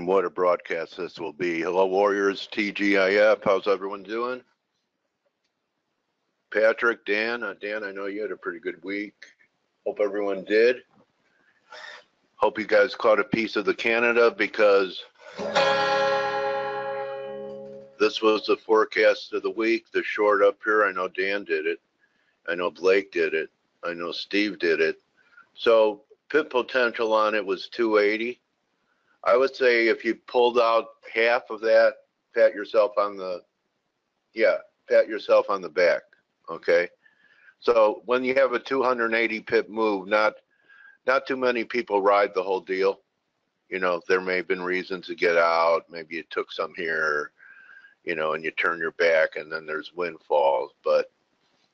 And what a broadcast this will be. Hello, Warriors, TGIF. How's everyone doing? Patrick, Dan, Dan, I know you had a pretty good week. Hope everyone did. Hope you guys caught a piece of the Canada, because this was the forecast of the week, the short up here. I know Dan did it. I know Blake did it. I know Steve did it. So pit potential on it was 280. I would say if you pulled out half of that, pat yourself on the back, okay? So when you have a 280 pip move, not too many people ride the whole deal. You know, there may have been reasons to get out. Maybe you took some here, you know, and you turn your back, and then there's windfalls. But,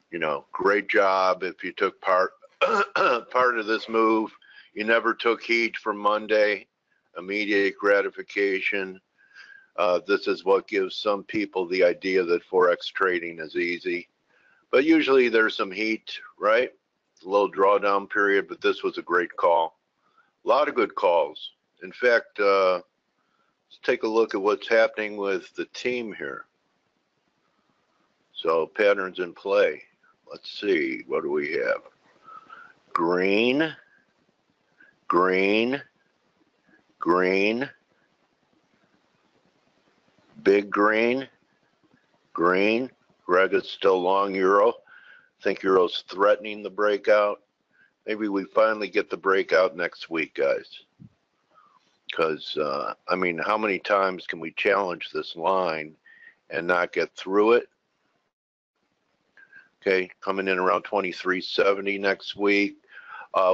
you know, great job if you took part of this move. You never took heat from Monday. Immediate gratification. This is what gives some people the idea that Forex trading is easy. But usually there's some heat, right? A little drawdown period, but this was a great call. A lot of good calls. In fact, let's take a look at what's happening with the team here. So patterns in play. Let's see, what do we have? Green, green, green, big green, green. Greg is still long euro. I think euro's threatening the breakout. Maybe we finally get the breakout next week, guys. Because, I mean, how many times can we challenge this line and not get through it? Okay, coming in around 23.70 next week.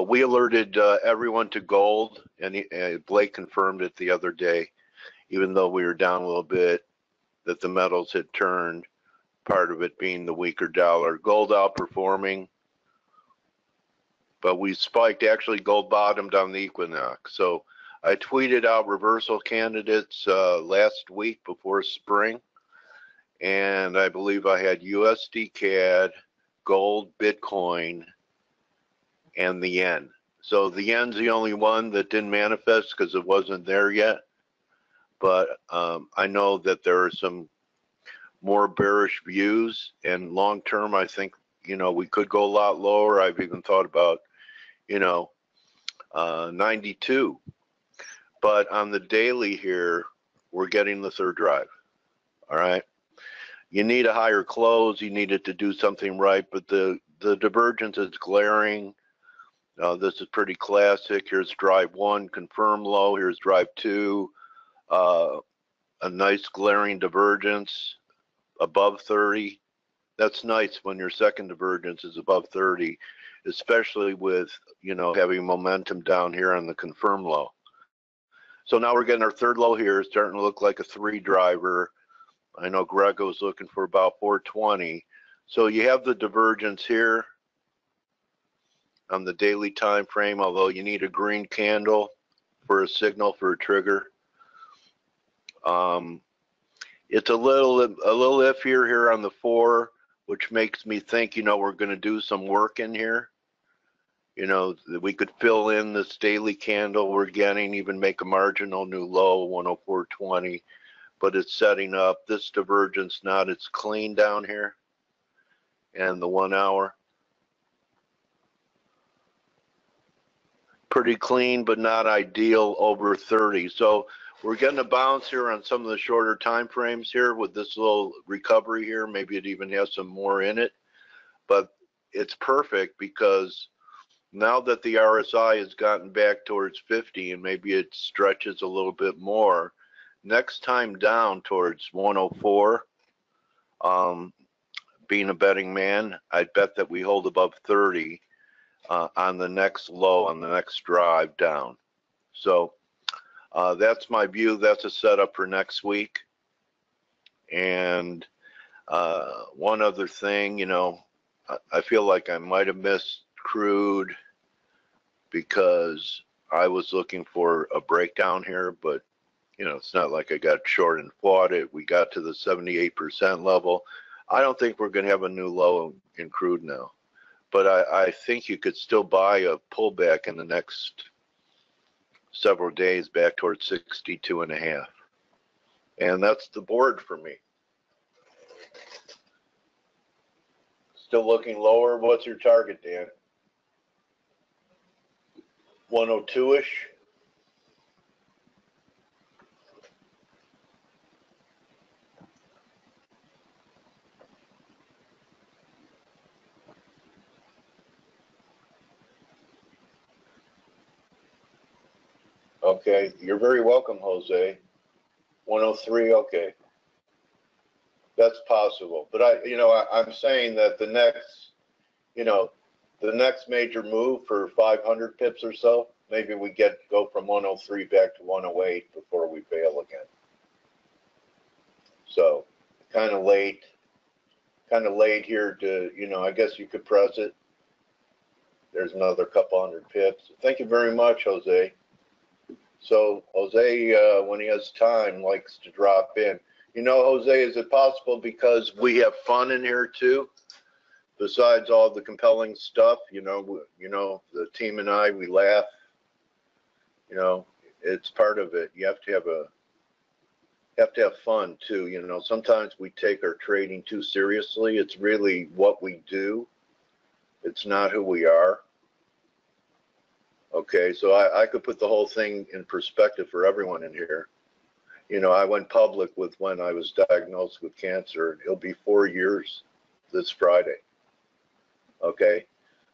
We alerted everyone to gold, and Blake confirmed it the other day, even though we were down a little bit, that the metals had turned, part of it being the weaker dollar. Gold outperforming, but we spiked. Actually, gold bottomed on the equinox. So I tweeted out reversal candidates last week before spring, and I believe I had USD CAD, gold, Bitcoin, and the yen. So the yen's the only one that didn't manifest because it wasn't there yet. But I know that there are some more bearish views, and long term, I think, you know, we could go a lot lower. I've even thought about, you know, 92. But on the daily here, we're getting the third drive. All right. You need a higher close. You need it to do something right, but the divergence is glaring. This is pretty classic. Here's drive 1, confirm low. Here's drive 2, a nice glaring divergence above 30. That's nice when your second divergence is above 30, especially with, you know, having momentum down here on the confirm low. So now we're getting our third low here, starting to look like a 3 driver. I know Greg was looking for about 420. So you have the divergence here on the daily time frame, although you need a green candle for a signal for a trigger. It's a little iffier here on the 4, which makes me think, you know, we're going to do some work in here. You know, we could fill in this daily candle we're getting, even make a marginal new low, 104.20, but it's setting up this divergence. Not, it's clean down here, and the 1 hour. Pretty clean, but not ideal over 30. So we're getting a bounce here on some of the shorter time frames here with this little recovery here. Maybe it even has some more in it, but it's perfect because now that the RSI has gotten back towards 50 and maybe it stretches a little bit more, next time down towards 104, being a betting man, I'd bet that we hold above 30 on the next low, on the next drive down. So that's my view. That's a setup for next week. And one other thing, you know, I feel like I might have missed crude because I was looking for a breakdown here, but, you know, it's not like I got short and fought it. We got to the 78% level. I don't think we're going to have a new low in crude now. But I think you could still buy a pullback in the next several days back towards 62.5. And that's the board for me. Still looking lower. What's your target, Dan? 102-ish? Okay, you're very welcome, Jose. 103, okay. That's possible. But I'm saying that the next, the next major move for 500 pips or so, maybe we go from 103 back to 108 before we fail again. So kind of late here to, I guess you could press it. There's another couple hundred pips. Thank you very much, Jose. So Jose, when he has time, likes to drop in. Jose, is it possible because we have fun in here too? Besides all the compelling stuff, the team and I, we laugh. It's part of it. You have to have fun too. Sometimes we take our trading too seriously. It's really what we do. It's not who we are. Okay, so I could put the whole thing in perspective for everyone in here. I went public with when I was diagnosed with cancer. It'll be 4 years this Friday. Okay,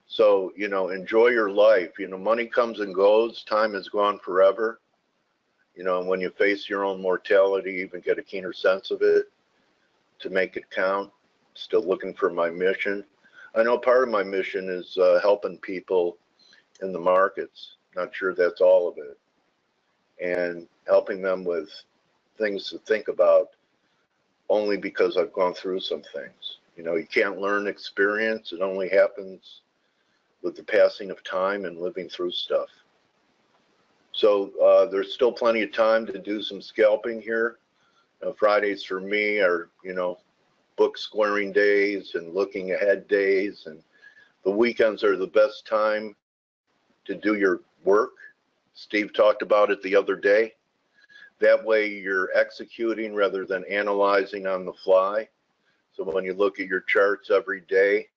so, enjoy your life. Money comes and goes. Time is gone forever. And when you face your own mortality, you even get a keener sense of it to make it count. Still looking for my mission. I know part of my mission is helping people in the markets. Not sure that's all of it. And helping them with things to think about only because I've gone through some things. You can't learn experience. It only happens with the passing of time and living through stuff. So there's still plenty of time to do some scalping here. Fridays for me are, book squaring days and looking ahead days. And the weekends are the best time to do your work. Steve talked about it the other day. That way you're executing rather than analyzing on the fly. So when you look at your charts every day,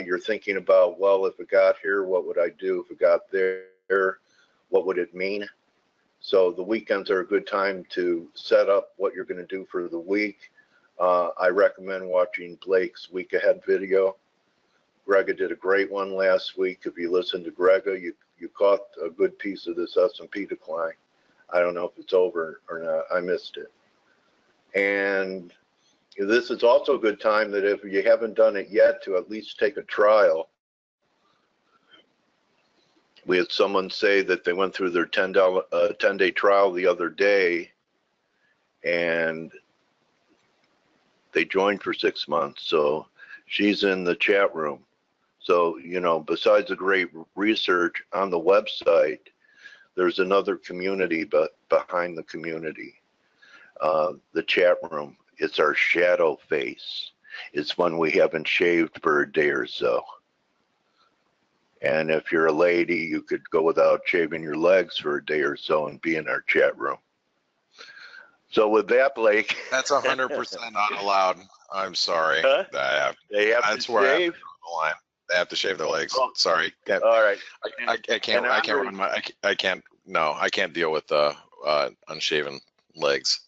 you're thinking about, well, if it got here, what would I do? If it got there, what would it mean? So the weekends are a good time to set up what you're going to do for the week. I recommend watching Blake's week ahead video. Grega did a great one last week. If you listen to Grega, you caught a good piece of this S&P decline. I don't know if it's over or not. I missed it. And this is also a good time that if you haven't done it yet, to at least take a trial. We had someone say that they went through their 10-day trial the other day, and they joined for 6 months. So she's in the chat room. So, besides the great research on the website, there's another community behind the community. The chat room, it's our shadow face. It's when we haven't shaved for a day or so. And if you're a lady, you could go without shaving your legs for a day or so and be in our chat room. So with that, Blake. That's 100% not allowed. I'm sorry. Huh? They have That's to where shave? I have to draw the line. They have to shave their legs. Oh. Sorry. All right. I can't run my. I can't. No, I can't deal with unshaven legs.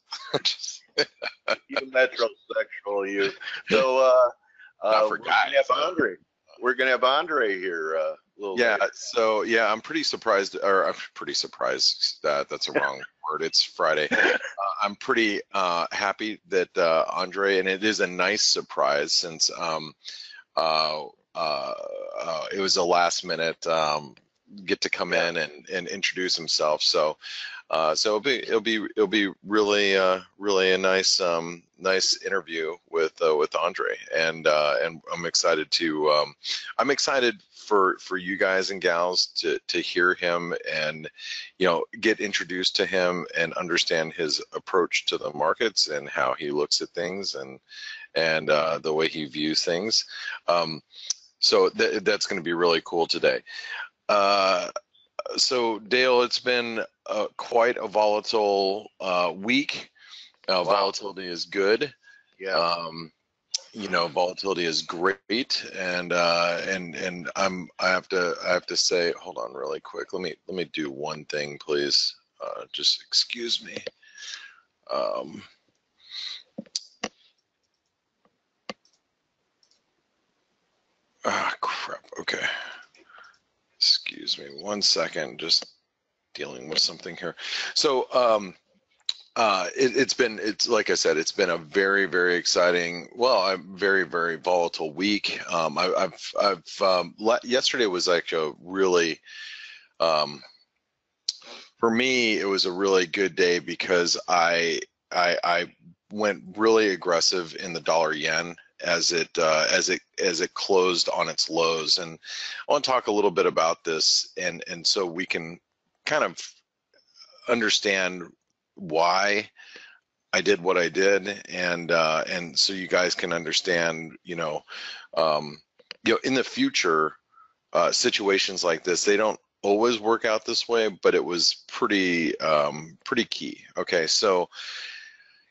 You metrosexual, you. So Not for guys. We're gonna have Andre here. Yeah. Later. So yeah, I'm pretty surprised. Or I'm pretty surprised that that's a wrong word. It's Friday. I'm pretty happy that Andre, and it is a nice surprise since it was a last minute get to come in and introduce himself. So so it'll be really a nice nice interview with Andre, and I'm excited to I'm excited for you guys and gals to hear him and get introduced to him and understand his approach to the markets and how he looks at things and the way he views things. So that's going to be really cool today. So Dale, it's been quite a volatile week. Wow. Volatility is good. Yeah. You know, volatility is great, and I have to say, hold on really quick. Let me do one thing, please. Just excuse me. Crap. Okay. Excuse me 1 second. Just dealing with something here. So it's like I said, it's been a very, very exciting, well, a very, very volatile week. Yesterday was actually a really, for me, it was a really good day because I went really aggressive in the dollar yen as it closed on its lows, and I want to talk a little bit about this, and so we can kind of understand why I did what I did, and so you guys can understand, in the future, situations like this, they don't always work out this way, but it was pretty key. Okay, so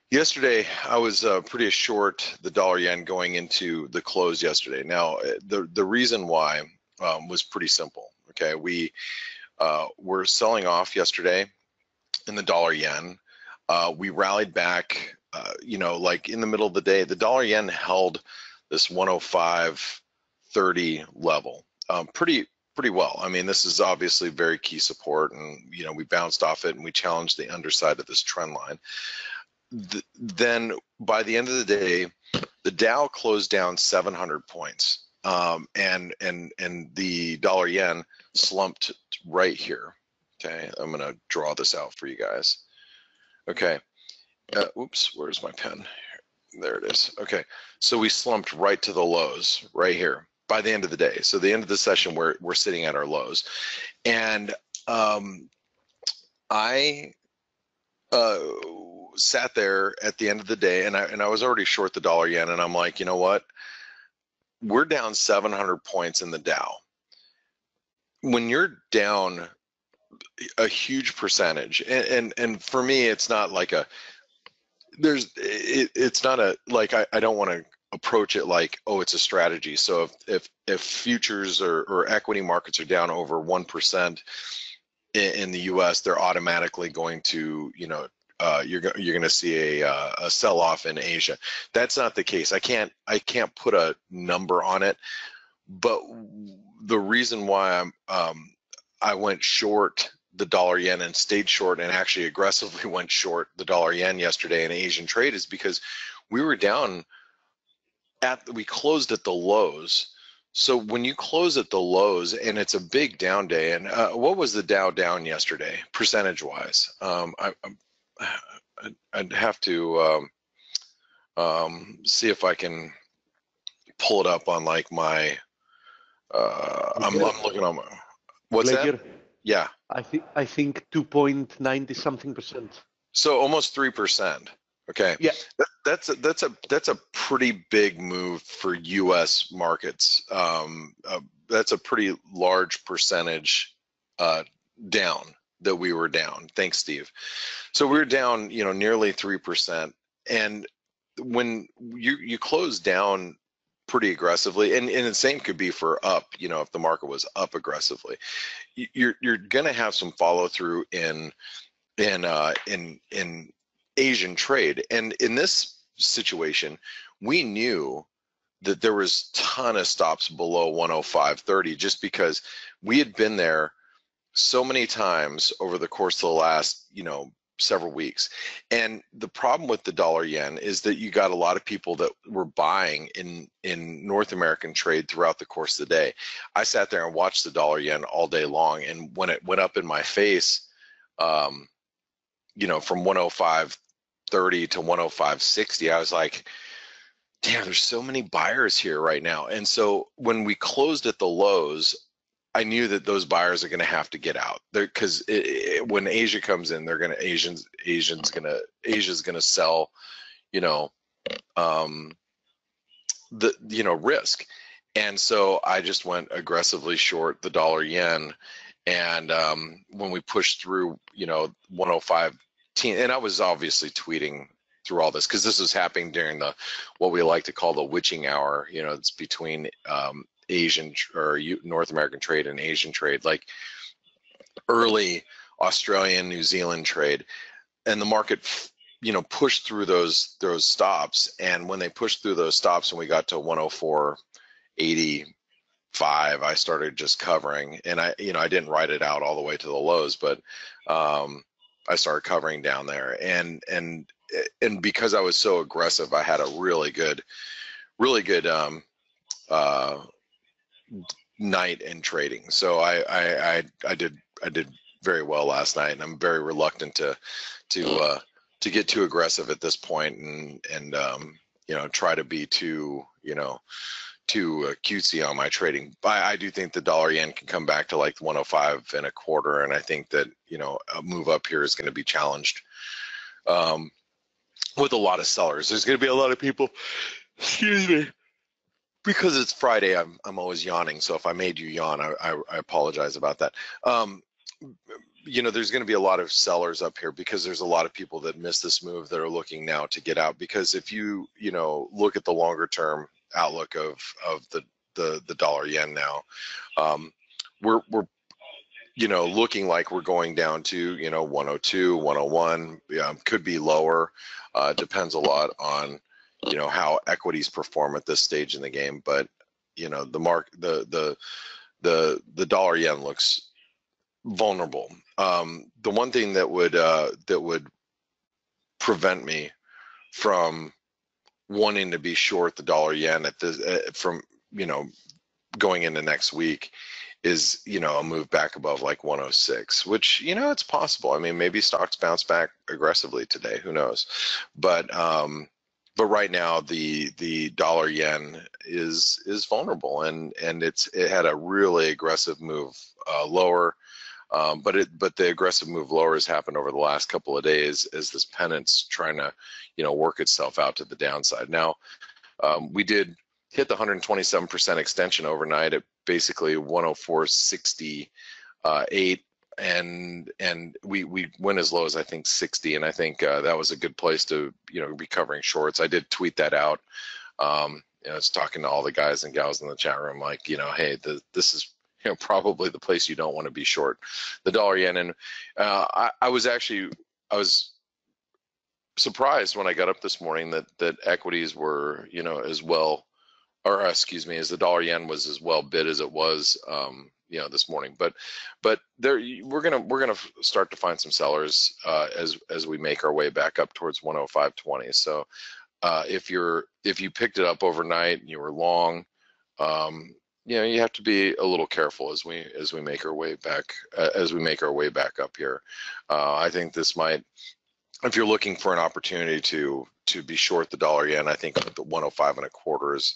yesterday I was pretty short the dollar yen going into the close yesterday. Now the reason why was pretty simple. Okay, we were selling off yesterday in the dollar yen. We rallied back, like in the middle of the day. The dollar yen held this 105.30 level pretty well. I mean, this is obviously very key support, and we bounced off it and we challenged the underside of this trend line. Then by the end of the day, the Dow closed down 700 points, and the dollar yen slumped right here. Okay, I'm gonna draw this out for you guys. Okay, oops, where's my pen? There it is. Okay, so we slumped right to the lows right here by the end of the day. So the end of the session, we're sitting at our lows, and I sat there at the end of the day, and I was already short the dollar yen, and I'm like, you know what? We're down 700 points in the Dow. When you're down a huge percentage, and for me, it's not like it's not a, like, I don't want to approach it like, oh, it's a strategy. So if futures or equity markets are down over 1% in the US, they're automatically going to, you're going to see a sell-off in Asia. That's not the case. I can't put a number on it, but the reason why I went short the dollar yen and stayed short, and actually aggressively went short the dollar yen yesterday in Asian trade, is because we were down we closed at the lows. So when you close at the lows, and it's a big down day, and what was the Dow down yesterday percentage wise? I'd have to see if I can pull it up on like my I'm looking on my, what's that? Yeah, I think 2.90 something percent. So almost 3%. Okay. Yeah. That's a pretty big move for U.S. markets. That's a pretty large percentage down that we were down. Thanks, Steve. So we were down, nearly 3%. And when you close down pretty aggressively, and the same could be for up, if the market was up aggressively, you're going to have some follow through in Asian trade. And in this situation, we knew that there was a ton of stops below 105.30, just because we had been there so many times over the course of the last, several weeks. And the problem with the dollar yen is that you got a lot of people that were buying in North American trade throughout the course of the day. I sat there and watched the dollar yen all day long, and when it went up in my face, from 105.30 to 105.60, I was like, damn, there's so many buyers here right now. And so when we closed at the lows, I knew that those buyers are going to have to get out there, because when Asia comes in, Asia's going to sell, risk. And so I just went aggressively short the dollar yen, And when we pushed through, 105, and I was obviously tweeting through all this because this was happening during what we like to call the witching hour. It's between Asian or North American trade and Asian trade, like early Australian, New Zealand trade, and the market, pushed through those stops. And when they pushed through those stops and we got to 104.85, I started just covering, and I didn't write it out all the way to the lows, but I started covering down there, and because I was so aggressive, I had a really good night in trading. So I did very well last night, and I'm very reluctant to get too aggressive at this point, and try to be too cutesy on my trading. I do think the dollar yen can come back to like 105.25, and I think that a move up here is going to be challenged with a lot of sellers. There's going to be a lot of people, excuse me, because it's Friday. I'm always yawning, so if I made you yawn, I apologize about that. There's going to be a lot of sellers up here because there's a lot of people that missed this move that are looking now to get out. Because if you look at the longer term outlook of the dollar yen now, we're looking like we're going down to 102, 101, could be lower. Depends a lot on how equities perform at this stage in the game, but the dollar yen looks vulnerable. The one thing that would prevent me from wanting to be short the dollar yen at this from going into next week is a move back above like 106, which it's possible. I mean, maybe stocks bounce back aggressively today, who knows, but right now the dollar yen is vulnerable, and it had a really aggressive move lower. But the aggressive move lower has happened over the last couple of days as this pennant's trying to, work itself out to the downside. Now, we did hit the 127% extension overnight at basically 104.68, and we went as low as I think 60, and I think that was a good place to be covering shorts. I did tweet that out. I was talking to all the guys and gals in the chat room, like, hey, this is probably the place you don't want to be short the dollar yen. And I was surprised when I got up this morning that equities were as well, or excuse me, as the dollar yen was as well bid as it was this morning. But there we're gonna start to find some sellers as we make our way back up towards 105.20. So if you picked it up overnight and you were long, you have to be a little careful as we make our way back up here. I think this might, if you're looking for an opportunity to be short the dollar yen, I think the 105.25 is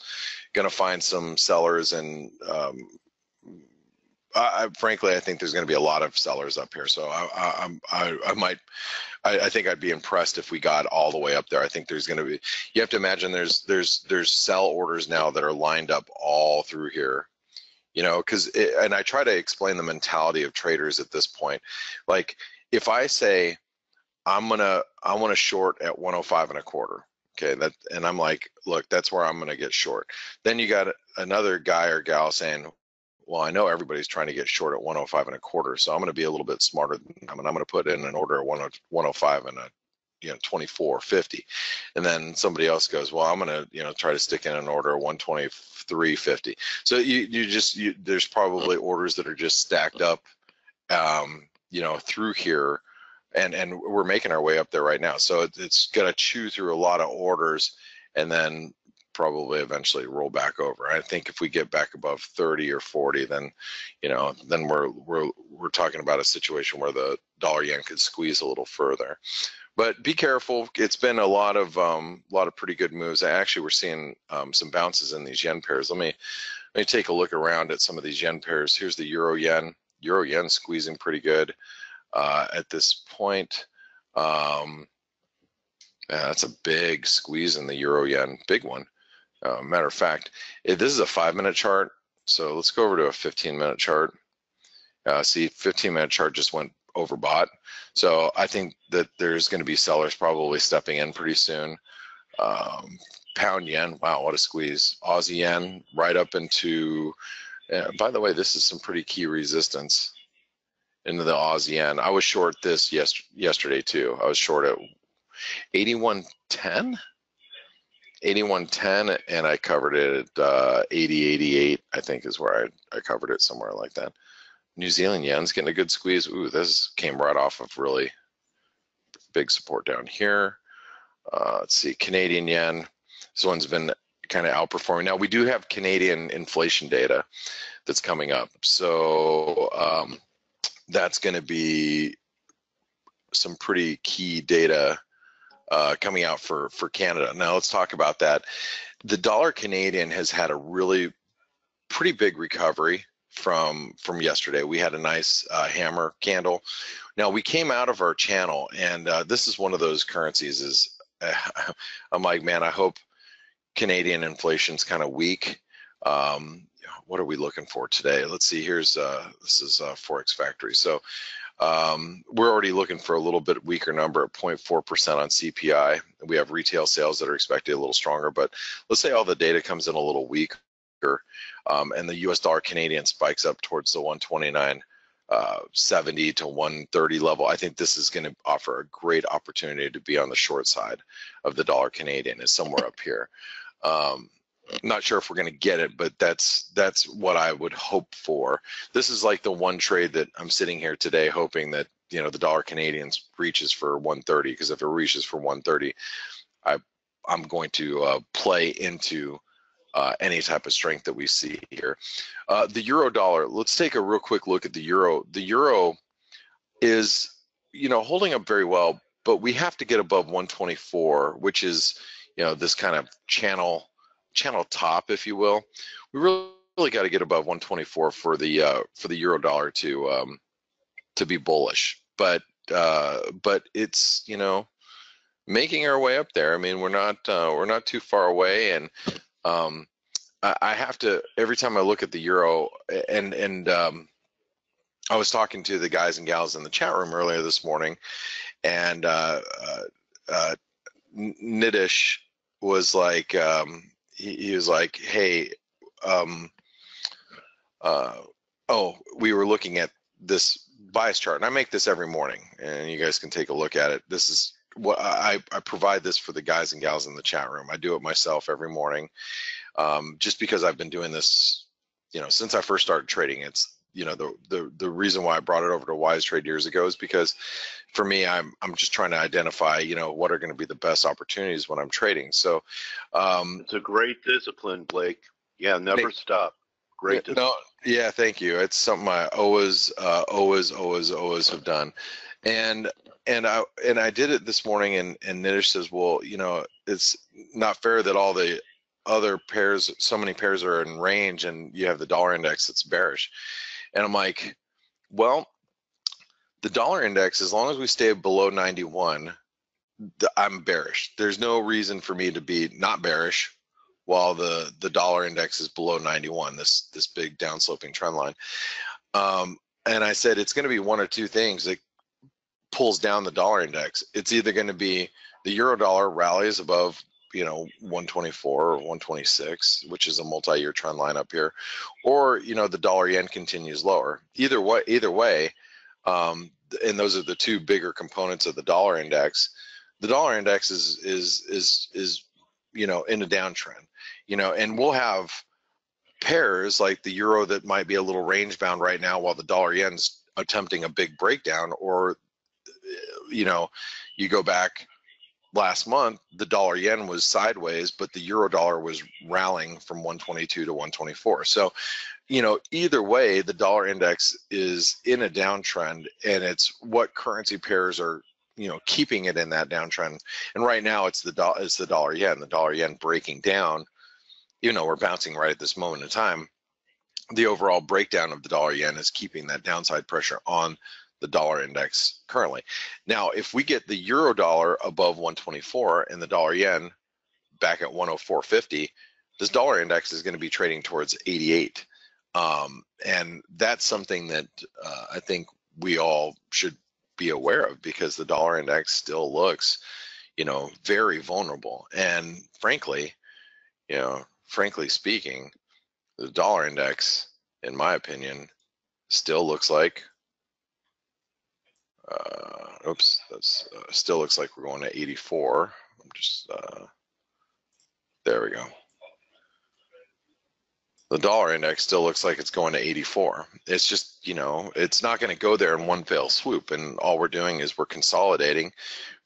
going to find some sellers, and frankly, I think there's going to be a lot of sellers up here. So I think I'd be impressed if we got all the way up there. I think there's going to be, you have to imagine there's sell orders now that are lined up all through here, and I try to explain the mentality of traders at this point. Like, if I say I want to short at 105.25, okay, and I'm like, look, that's where I'm going to get short. Then you got another guy or gal saying, well, I know everybody's trying to get short at 105.25, so I'm going to be a little bit smarter than them, and I'm going to put in an order at 105 and 24.50, and then somebody else goes, well, I'm going to try to stick in an order at 123.50. So there's probably orders that are just stacked up through here, and we're making our way up there right now. So it's going to chew through a lot of orders and then probably eventually roll back over. I think if we get back above 30 or 40, then then we're talking about a situation where the dollar yen could squeeze a little further. But be careful. It's been a lot of pretty good moves. We're seeing some bounces in these yen pairs. Let me take a look around at some of these yen pairs. Here's the euro yen. Euro yen squeezing pretty good at this point. That's a big squeeze in the euro yen, big one. Matter of fact, this is a 5-minute chart, so let's go over to a 15-minute chart. See, 15-minute chart just went overbought. So I think that there's going to be sellers probably stepping in pretty soon. Pound yen, wow, what a squeeze. Aussie yen right up into, by the way, this is some pretty key resistance into the Aussie yen. I was short this yesterday too. I was short at 81.10. 81.10, and I covered it at 80.88, I think is where I covered it, somewhere like that. New Zealand yen's getting a good squeeze. Ooh, this came right off of really big support down here. Let's see, Canadian yen. This one's been kind of outperforming. Now, we do have Canadian inflation data that's coming up. So that's going to be some pretty key data coming out for Canada. Now, let's talk about that. The dollar Canadian has had a really pretty big recovery from yesterday. We had a nice hammer candle. Now, we came out of our channel, and this is one of those currencies is I'm like, man, I hope Canadian inflation's kind of weak. What are we looking for today? Let's see, here's this is Forex Factory. So we're already looking for a little bit weaker number at 0.4% on CPI. We have retail sales that are expected a little stronger, but let's say all the data comes in a little weaker, and the US dollar Canadian spikes up towards the 129.70 to 130 level. I think this is going to offer a great opportunity to be on the short side of the dollar Canadian, is somewhere up here. Not sure if we're going to get it, but that's what I would hope for. This is like the one trade that I'm sitting here today hoping that, you know, the dollar Canadian reaches for 130, because if it reaches for 130, I'm going to play into any type of strength that we see here. The euro dollar, let's take a real quick look at the euro. The euro is, you know, holding up very well, but we have to get above 124, which is, you know, this kind of channel top, if you will. We really got to get above 124 for the euro dollar to be bullish. But it's, you know, making our way up there. I mean, we're not too far away, and I have to, every time I look at the euro, and I was talking to the guys and gals in the chat room earlier this morning, and Nidish was like, he was like, hey, we were looking at this bias chart, and I make this every morning, and you guys can take a look at it. This is what I provide this for the guys and gals in the chat room. I do it myself every morning, just because I've been doing this, you know, since I first started trading. It's, you know, the reason why I brought it over to Wise Trade years ago is because for me, I'm just trying to identify, you know, what are going to be the best opportunities when I'm trading. So it's a great discipline, Blake. Yeah, never stop. Great discipline. No, yeah, thank you. It's something I always have done. And I did it this morning, and Nidish says, well, you know, it's not fair that all the other pairs, so many pairs are in range, and you have the dollar index that's bearish. And I'm like, well, the dollar index, as long as we stay below 91, I'm bearish. There's no reason for me to be not bearish while the dollar index is below 91, this big downsloping trend line. And I said, it's going to be one or two things that pulls down the dollar index. It's either going to be the euro dollar rallies above, you know, 124 or 126, which is a multi-year trend line up here, or, you know, the dollar yen continues lower. Either way, and those are the two bigger components of the dollar index. The dollar index is you know, in a downtrend, you know, and we'll have pairs like the euro that might be a little range bound right now while the dollar yen's attempting a big breakdown, or, you know, you go back last month, the dollar yen was sideways, but the euro dollar was rallying from 122 to 124. So, you know, either way, the dollar index is in a downtrend, and it's what currency pairs are, you know, keeping it in that downtrend. And right now, it's the dollar yen. The dollar yen breaking down. You know, we're bouncing right at this moment in time. The overall breakdown of the dollar yen is keeping that downside pressure on the dollar index currently. Now, if we get the euro dollar above 124 and the dollar yen back at 104.50, this dollar index is going to be trading towards 88. And that's something that I think we all should be aware of, because the dollar index still looks, you know, very vulnerable. And frankly, you know, frankly speaking, the dollar index, in my opinion, still looks like, oops, that's still looks like we're going to 84. I'm just, there we go. The dollar index still looks like it's going to 84. It's just, you know, it's not going to go there in one fell swoop. And all we're doing is we're consolidating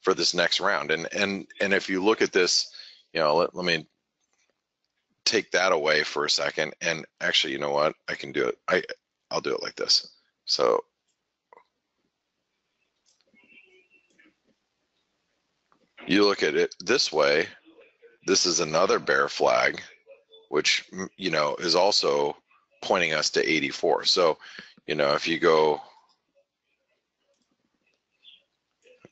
for this next round. And if you look at this, you know, let me take that away for a second. And actually, you know what? I can do it. I'll do it like this. So you look at it this way. This is another bear flag, which, you know, is also pointing us to 84. So, you know, if you go,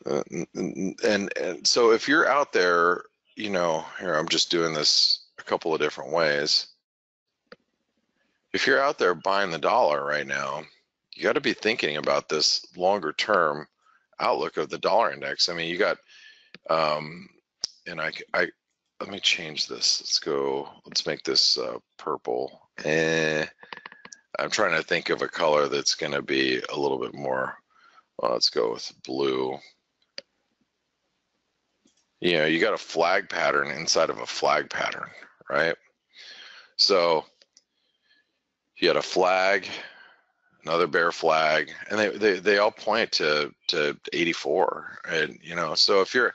and so if you're out there, you know, here, I'm just doing this a couple of different ways. If you're out there buying the dollar right now, you got to be thinking about this longer term outlook of the dollar index. I mean, you got, and let me change this. Let's make this purple. I'm trying to think of a color that's going to be a little bit more, well, let's go with blue. You know, you got a flag pattern inside of a flag pattern, right? So you got a flag, another bear flag, and they all point to 84. And, you know, so if you're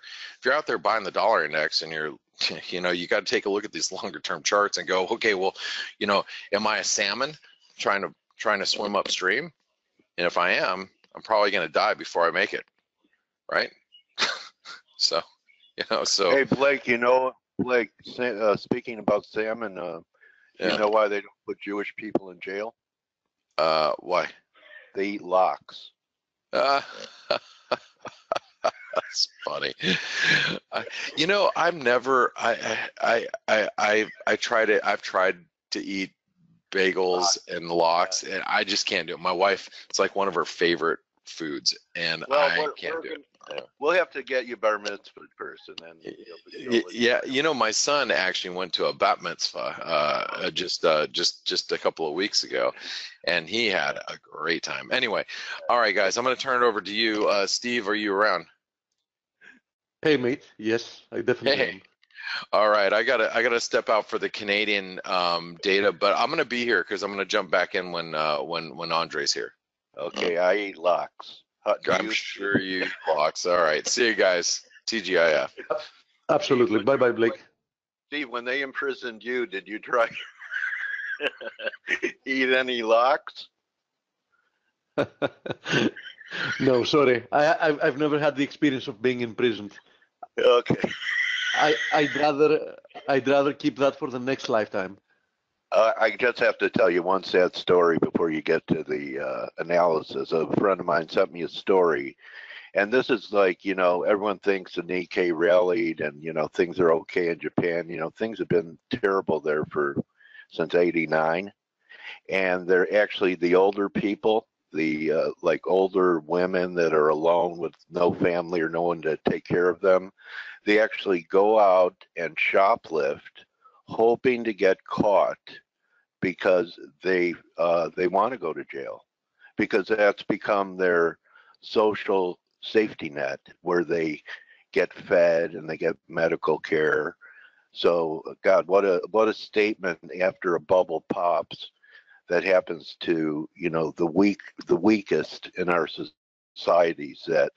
out there buying the dollar index and you're, you know, you got to take a look at these longer term charts and go, okay, well, you know, am I a salmon trying to swim upstream? And if I am, I'm probably going to die before I make it, right? So, you know, so. Hey, Blake, you know, Blake, speaking about salmon, Yeah. you know why they don't put Jewish people in jail? Why? They eat lox. That's funny. You know, I've tried to eat bagels and lox, and I just can't do it. My wife, it's like one of her favorite foods, and I can't do it. We'll have to get you bar mitzvah first, and then. Yeah, you know, my son actually went to a bat mitzvah just a couple of weeks ago, and he had a great time. Anyway, all right, guys, I'm going to turn it over to you. Steve, are you around? Hey, mate. Yes, I definitely am. All right, I gotta step out for the Canadian data, but I'm gonna be here because I'm gonna jump back in when Andre's here. Okay, I eat lox. I'm sure you eat lox. All right, see you guys. TGIF. Absolutely. Bye, bye, Blake. Steve, when they imprisoned you, did you try eat any lox? No, sorry. I've never had the experience of being imprisoned. Okay. I'd rather keep that for the next lifetime. I just have to tell you one sad story before you get to the analysis. A friend of mine sent me a story, and this is like, you know, everyone thinks the Nikkei rallied and, you know, things are okay in Japan. You know, things have been terrible there since '89, and they're actually the older people, the like older women that are alone with no family or no one to take care of them. They actually go out and shoplift, hoping to get caught because they want to go to jail, because that's become their social safety net where they get fed and they get medical care. So, God, what a statement after a bubble pops that happens to, you know, the weakest in our societies, that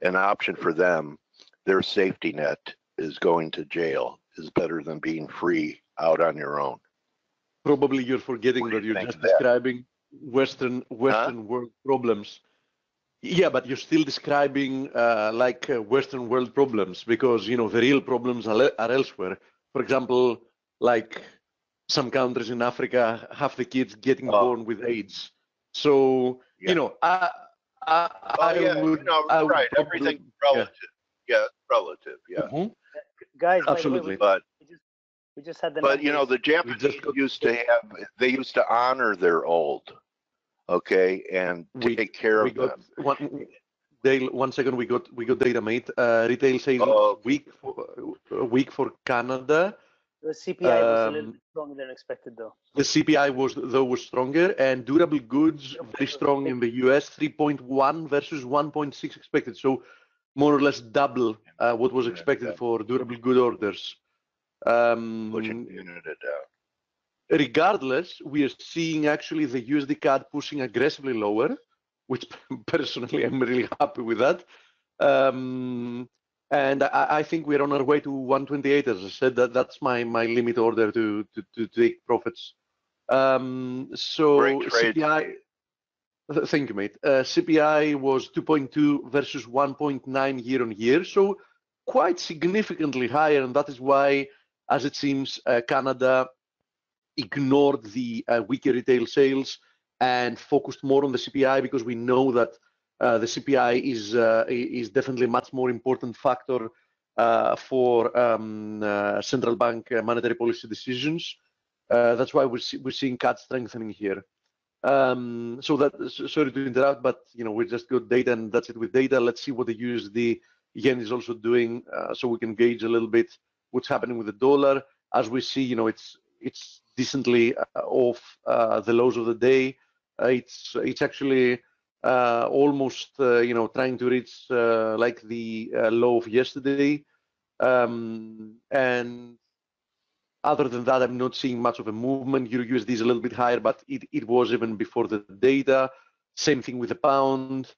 an option for them, their safety net, is going to jail is better than being free out on your own. Probably you're forgetting that you're just describing Western world problems. Yeah, but you're still describing Western world problems, because, you know, the real problems are elsewhere. For example, like some countries in Africa have the kids getting born with AIDS. So, yeah. You know, right. Everything's relative. Yeah, relative. Yeah. Mm-hmm. Guys, absolutely. But We just had the But you know, the Japanese used to honor their old, okay, and take care of them. Dale, 1 second, we got data, mate. Retail sales week for Canada. The CPI was a little bit stronger than expected, though. The CPI was stronger, and durable goods very strong in the US, 3.1 versus 1.6 expected. So more or less double what was expected for durable good orders. Pushing the unit down. Regardless, we are seeing actually the USD CAD pushing aggressively lower, which personally I'm really happy with that. And I think we're on our way to 128. As I said, that's my limit order to take profits. So CPI. Thank you, mate. CPI was 2.2 versus 1.9 year on year, so quite significantly higher, and that is why, as it seems, Canada ignored the weaker retail sales and focused more on the CPI, because we know that the CPI is definitely a much more important factor for central bank monetary policy decisions. That's why we're seeing CAD strengthening here. So sorry to interrupt, but we just got data, and that's it with data. Let's see what the USD yen is also doing, so we can gauge a little bit what's happening with the dollar. As we see, it's decently off the lows of the day. It's actually almost trying to reach like the low of yesterday, and other than that, I'm not seeing much of a movement. Euro USD is a little bit higher, but it was even before the data. Same thing with the pound.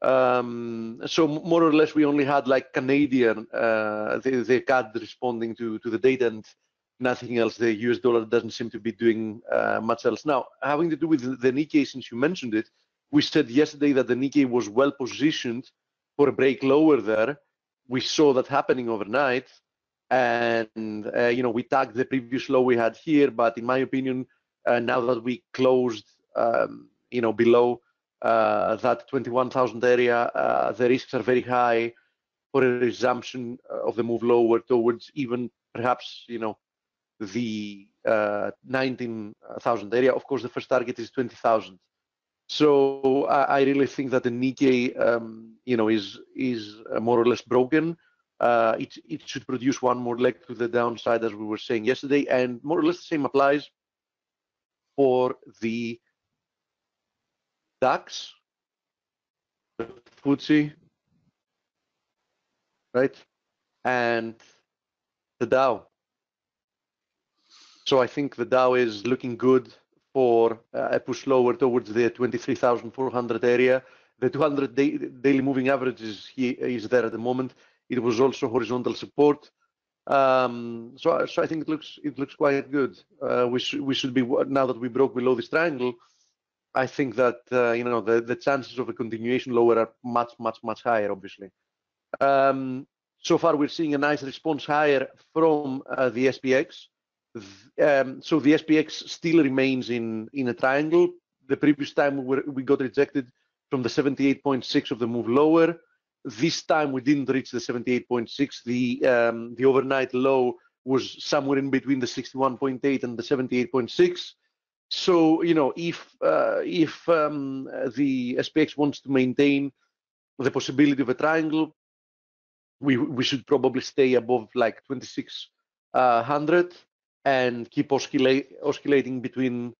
So more or less, we only had like Canadian, the CAD responding to the data, and nothing else. The US dollar doesn't seem to be doing much else. Now, having to do with the Nikkei, since you mentioned it, we said yesterday that the Nikkei was well positioned for a break lower there. We saw that happening overnight, and we tagged the previous low we had here. But in my opinion, now that we closed below that 21,000 area, the risks are very high for a resumption of the move lower towards even perhaps the 19,000 area. Of course, the first target is 20,000. So I really think that the Nikkei is more or less broken. It should produce one more leg to the downside, as we were saying yesterday, and more or less the same applies for the DAX, the FTSE, right, and the Dow. So I think the Dow is looking good for a push lower towards the 23,400 area. The 200 daily moving average is there at the moment. It was also horizontal support. So I think it looks quite good. We should be, now that we broke below this triangle, I think that the chances of a continuation lower are much higher, obviously. So far we're seeing a nice response higher from the SPX. So the SPX still remains in a triangle. The previous time we got rejected from the 78.6 of the move lower. This time we didn't reach the 78.6. The overnight low was somewhere in between the 61.8 and the 78.6. So if the SPX wants to maintain the possibility of a triangle, we should probably stay above like 2600 and keep oscillating between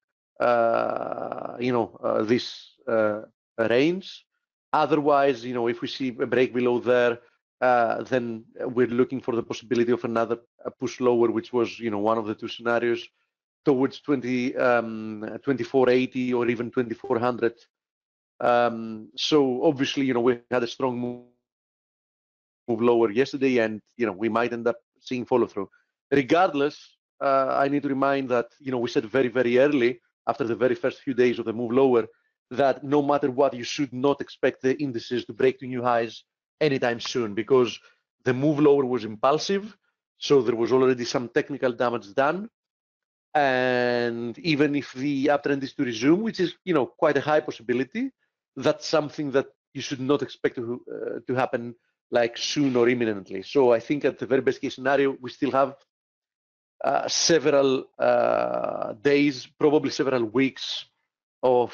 this range. Otherwise, if we see a break below there, then we're looking for the possibility of another push lower, which was one of the two scenarios, towards 2480 or even 2400. So obviously, we had a strong move lower yesterday, and we might end up seeing follow through. Regardless, I need to remind that we said very early, after the very first few days of the move lower, that no matter what, you should not expect the indices to break to new highs anytime soon, because the move lower was impulsive, so there was already some technical damage done. And even if the uptrend is to resume, which is quite a high possibility, that's something that you should not expect to happen like soon or imminently. So I think at the very best case scenario, we still have several days, probably several weeks of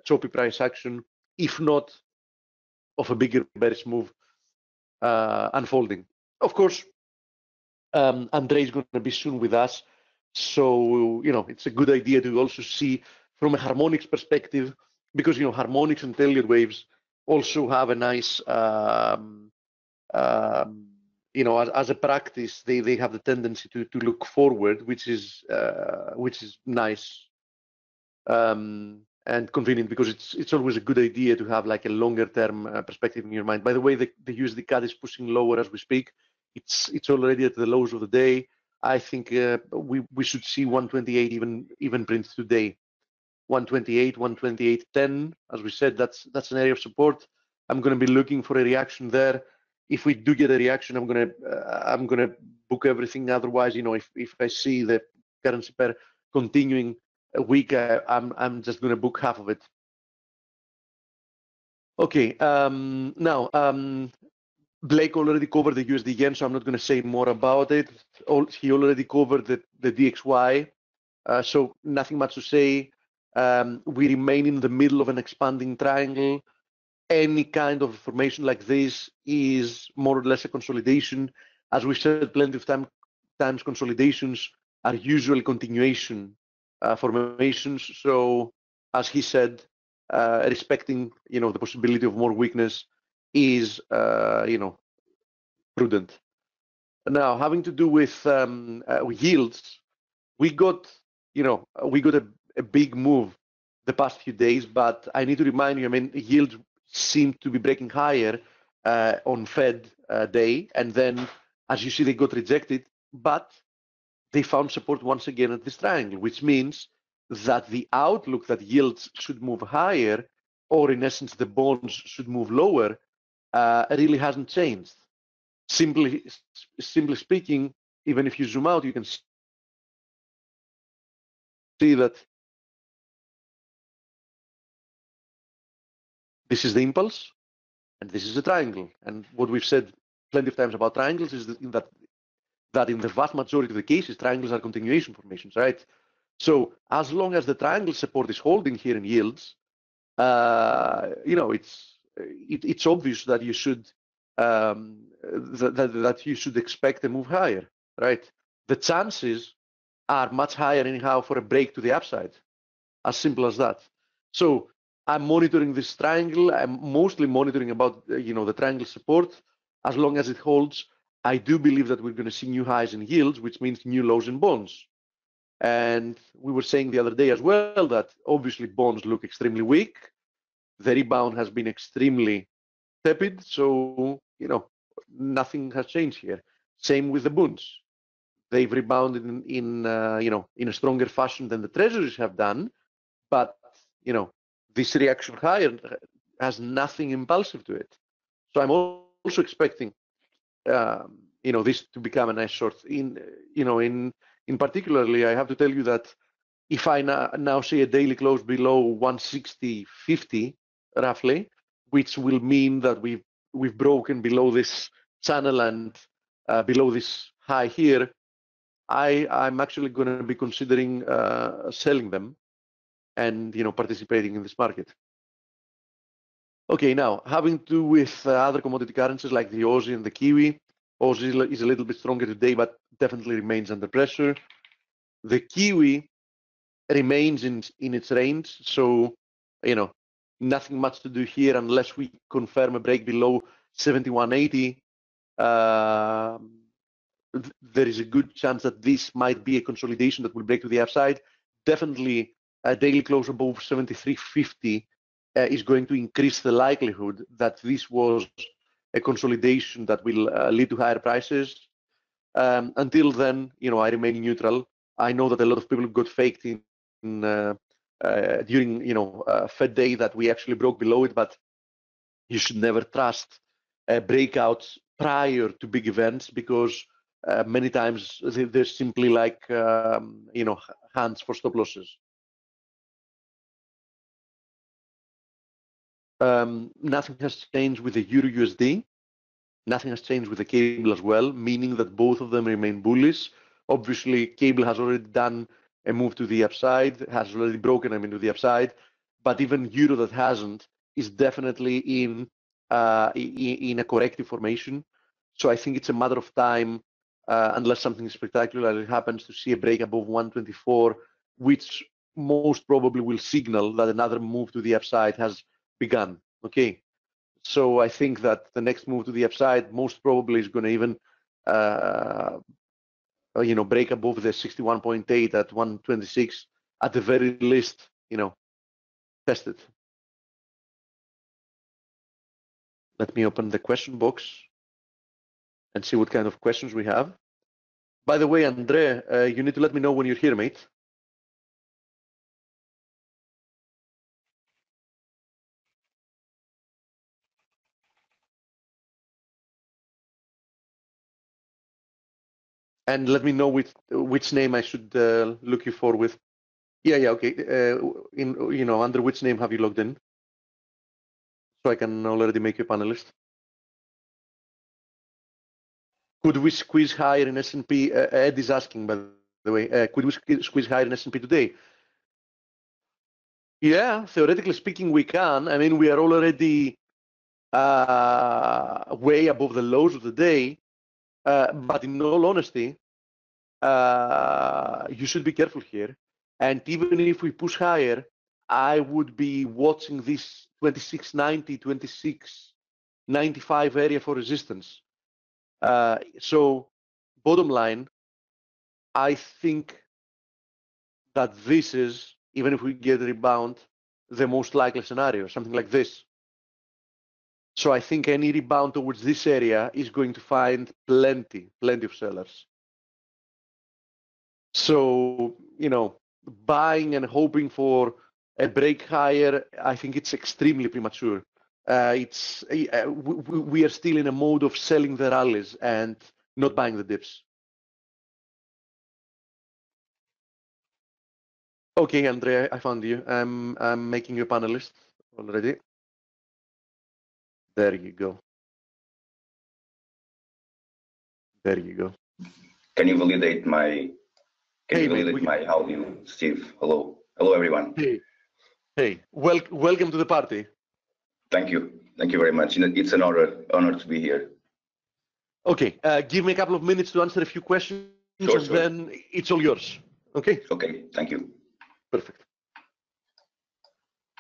choppy price action, if not of a bigger bearish move unfolding. Of course, Andrei is going to be soon with us, so it's a good idea to also see from a harmonics perspective, because harmonics and Elliott waves also have a nice as a practice, they have the tendency to look forward, which is nice and convenient, because it's always a good idea to have like a longer term perspective in your mind. By the way, the USD CAD is pushing lower as we speak. It's already at the lows of the day. I think we should see 128 even print today. 128, 128.10. As we said, that's an area of support. I'm going to be looking for a reaction there. If we do get a reaction, I'm gonna book everything. Otherwise, if I see the currency pair continuing a week, I'm just gonna book half of it. Okay. Now Blake already covered the USD yen, so I'm not gonna say more about it. He already covered the DXY, so nothing much to say. We remain in the middle of an expanding triangle. Any kind of formation like this is more or less a consolidation. As we said plenty of times, consolidations are usually continuation formations. So as he said, respecting the possibility of more weakness is prudent. Now, having to do with yields, we got a big move the past few days, but I need to remind you, yields seem to be breaking higher on Fed day, and then as you see, they got rejected, but they found support once again at this triangle, which means that the outlook that yields should move higher, or in essence the bonds should move lower, really hasn't changed. Simply speaking, even if you zoom out, you can see that this is the impulse, and this is a triangle. And what we've said plenty of times about triangles is that in the vast majority of the cases, triangles are continuation formations, right? So as long as the triangle support is holding here in yields, it's obvious that you should that you should expect a move higher, right? The chances are much higher anyhow for a break to the upside. As simple as that. So I'm monitoring this triangle. I'm mostly monitoring about the triangle support. As long as it holds, I do believe that we're going to see new highs in yields, which means new lows in bonds. And we were saying the other day as well that obviously bonds look extremely weak. The rebound has been extremely tepid, so nothing has changed here. Same with the bunds. They've rebounded in a stronger fashion than the treasuries have done, but this reaction higher has nothing impulsive to it. So I'm also expecting this to become a nice short. In particularly, I have to tell you that if I now see a daily close below 160.50 roughly, which will mean that we've broken below this channel and below this high here, I'm actually going to be considering selling them and participating in this market. Okay, now having to do with other commodity currencies like the Aussie and the Kiwi. Aussie is a little bit stronger today, but definitely remains under pressure. The Kiwi remains in its range, so nothing much to do here unless we confirm a break below 71.80. There is a good chance that this might be a consolidation that will break to the upside. Definitely a daily close above 73.50 is going to increase the likelihood that this was a consolidation that will lead to higher prices. Until then, I remain neutral. I know that a lot of people got faked during Fed day that we actually broke below it, but you should never trust breakouts prior to big events, because many times they're simply like hands for stop losses. Nothing has changed with the Euro USD. Nothing has changed with the cable as well, meaning that both of them remain bullish. Obviously, cable has already done a move to the upside, has already broken to the upside, but even euro that hasn't is definitely in a corrective formation. So I think it's a matter of time, unless something spectacular happens, to see a break above 124, which most probably will signal that another move to the upside has begun. Okay. So I think that the next move to the upside most probably is going to even, break above the 61.8 at 126. At the very least, test it. Let me open the question box and see what kind of questions we have. By the way, Andre, you need to let me know when you're here, mate. And let me know which name I should look you for with. Yeah, okay. Under which name have you logged in? So I can already make you a panelist. Could we squeeze higher in S&P? Ed is asking, by the way, could we squeeze higher in S&P today? Yeah, theoretically speaking, we can. I mean, we are already way above the lows of the day. But in all honesty, you should be careful here. And even if we push higher, I would be watching this 2690, 2695 area for resistance. So bottom line, I think that this is, even if we get a rebound, the most likely scenario, something like this. So I think any rebound towards this area is going to find plenty of sellers. So, buying and hoping for a break higher, I think it's extremely premature. We are still in a mode of selling the rallies and not buying the dips. Okay, Andrea, I found you. I'm making you a panelist already. There you go. There you go. Can you validate my audio, Steve? Hello, everyone. Hey, welcome to the party. Thank you very much. It's an honor to be here. Okay, give me a couple of minutes to answer a few questions, sure. Then it's all yours. Okay. Okay, thank you. Perfect.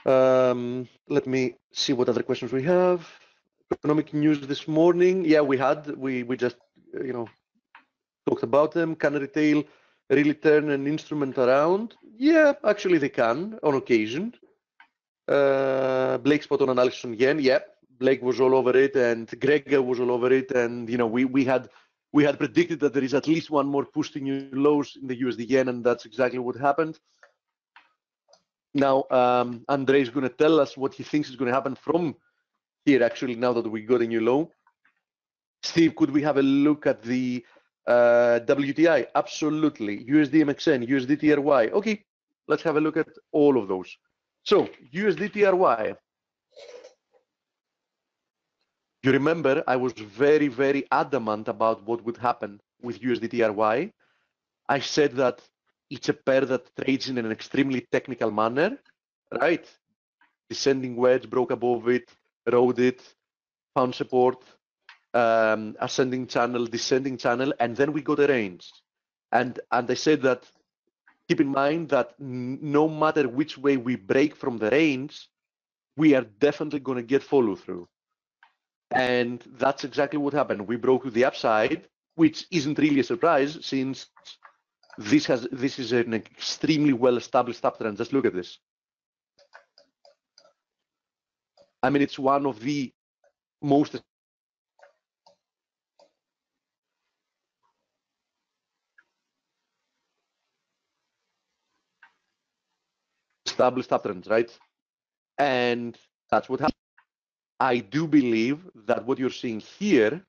Let me see what other questions we have. Economic news this morning. Yeah, we just talked about them. Can retail really turn an instrument around? Yeah, actually they can on occasion. Blake spot on analysis on yen. Yeah, Blake was all over it, and Gregor was all over it, and we had predicted that there is at least one more push to new lows in the USD yen, and that's exactly what happened. Now, Andre is going to tell us what he thinks is going to happen from here, actually, now that we got a new low. Steve, could we have a look at the WTI? Absolutely. USD MXN, USD TRY. Okay, let's have a look at all of those. So, USD TRY. You remember, I was very, very adamant about what would happen with USD TRY. I said that it's a pair that trades in an extremely technical manner, right? Descending wedge, broke above it, rode it, found support, ascending channel, descending channel, and then we got a range. And I said that keep in mind that no matter which way we break from the range, we are definitely going to get follow through. And that's exactly what happened. We broke to the upside, which isn't really a surprise since this is an extremely well-established uptrend. Just look at this. I mean, it's one of the most established uptrends, right? And that's what happened. I do believe that what you're seeing here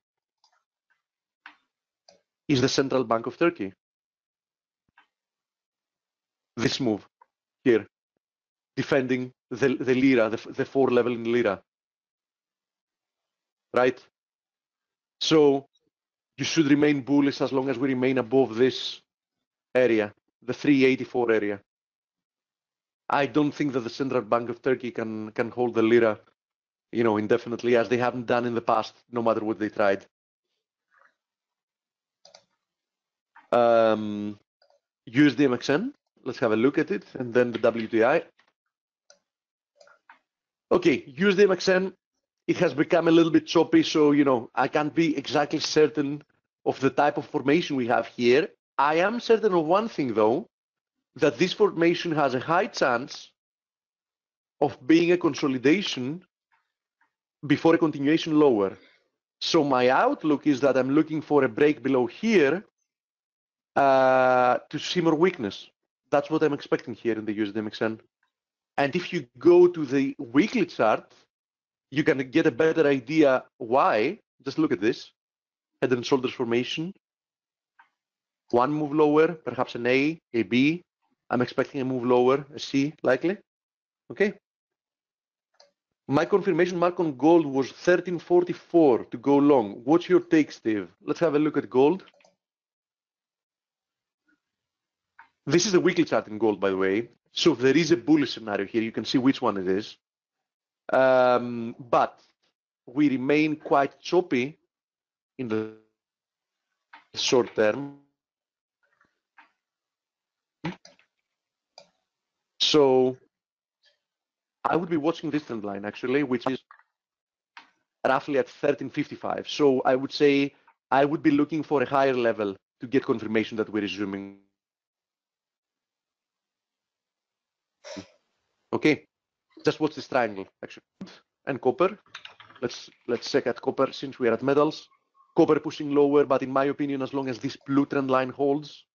is the Central Bank of Turkey. This move here, defending the lira, the 4 level in lira, right? So you should remain bullish as long as we remain above this area, the 384 area. I don't think that the Central Bank of Turkey can hold the lira, indefinitely, as they haven't done in the past, no matter what they tried. USDMXN, let's have a look at it, and then the WTI. Okay, USDMXN, it has become a little bit choppy, so I can't be exactly certain of the type of formation we have here. I am certain of one thing, though, that this formation has a high chance of being a consolidation before a continuation lower. So my outlook is that I'm looking for a break below here to see more weakness. That's what I'm expecting here in the USDMXN. And if you go to the weekly chart, you can get a better idea why. Just look at this, head and shoulders formation. One move lower, perhaps an A, a B. I'm expecting a move lower, a C, likely. Okay. My confirmation mark on gold was 1344 to go long. What's your take, Steve? Let's have a look at gold. This is a weekly chart in gold, by the way. So there is a bullish scenario here. You can see which one it is. But we remain quite choppy in the short term. So I would be watching this trend line, actually, which is roughly at 1355. So I would say I would be looking for a higher level to get confirmation that we're resuming. Okay, just watch this triangle, actually. And copper, let's check at copper since we are at metals. Copper pushing lower, but in my opinion, as long as this blue trend line holds,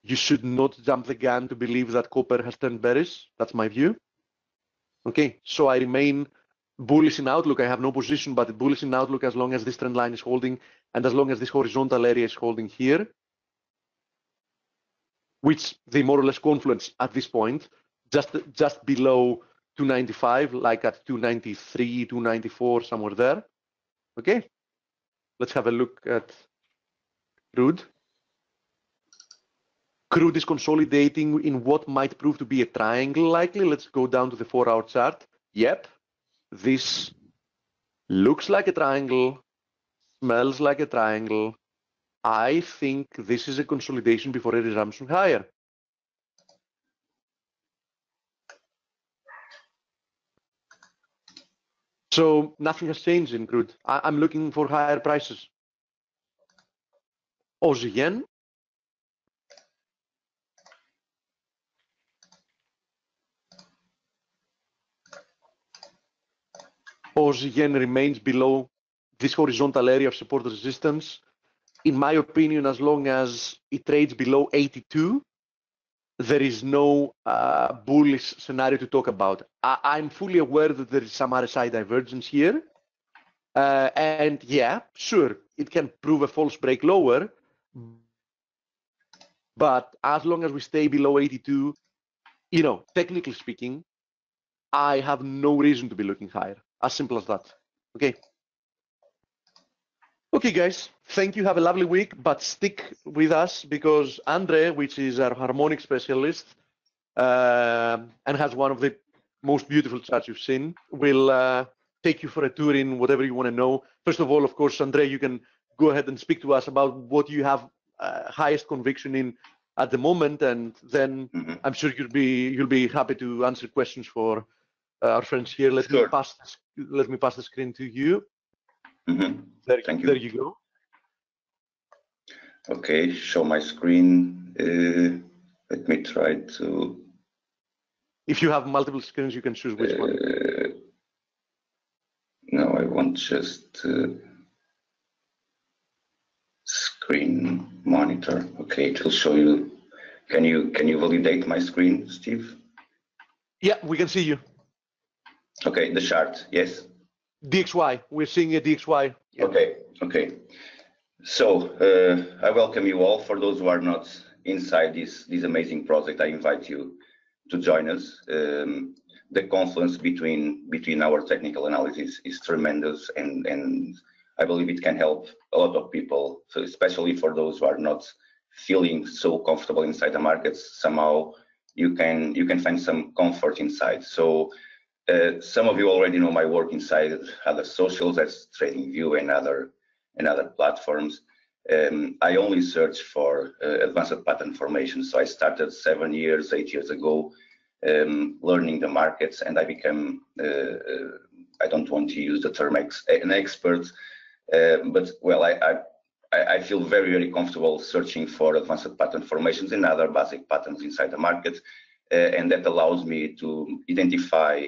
you should not jump the gun to believe that copper has turned bearish. That's my view. Okay, so I remain bullish in outlook. I have no position, but bullish in outlook as long as this trend line is holding and as long as this horizontal area is holding here, which they more or less confluence at this point, just below 295, like at 293, 294, somewhere there. Okay, let's have a look at crude. Crude is consolidating in what might prove to be a triangle, likely. Let's go down to the 4-hour chart. Yep, this looks like a triangle, smells like a triangle. I think this is a consolidation before a resumption higher. So nothing has changed in crude. I'm looking for higher prices. Aussie yen. Aussie yen remains below this horizontal area of support resistance. In my opinion, as long as it trades below 82, there is no bullish scenario to talk about. I'm fully aware that there is some RSI divergence here. And yeah, sure, it can prove a false break lower. But as long as we stay below 82, technically speaking, I have no reason to be looking higher. As simple as that. Okay. Okay, guys, thank you. Have a lovely week, but stick with us because Andre, which is our harmonic specialist and has one of the most beautiful charts you've seen, will take you for a tour in whatever you want to know. First of all, of course, Andre, you can go ahead and speak to us about what you have highest conviction in at the moment, and then I'm sure you'll be happy to answer questions for our friends here. Let me pass the screen to you. Thank you. There you go. Okay, show my screen. Let me try to. If you have multiple screens, you can choose which one. No, I want just screen monitor. Okay, it will show you. Can you validate my screen, Steve? Yeah, we can see you. Okay, the chart. Yes. DXY. We're seeing a DXY. Yeah. Okay. So I welcome you all. For those who are not inside this amazing project, I invite you to join us. The confluence between our technical analysis is tremendous, and I believe it can help a lot of people, so especially for those who are not feeling so comfortable inside the markets. Somehow you can find some comfort inside. So some of you already know my work inside other socials, that's TradingView and other platforms. I only search for advanced pattern formation. So I started 8 years ago, learning the markets, and I became, I don't want to use the term an expert, but well, I feel very, very comfortable searching for advanced pattern formations and other basic patterns inside the market. And that allows me to identify,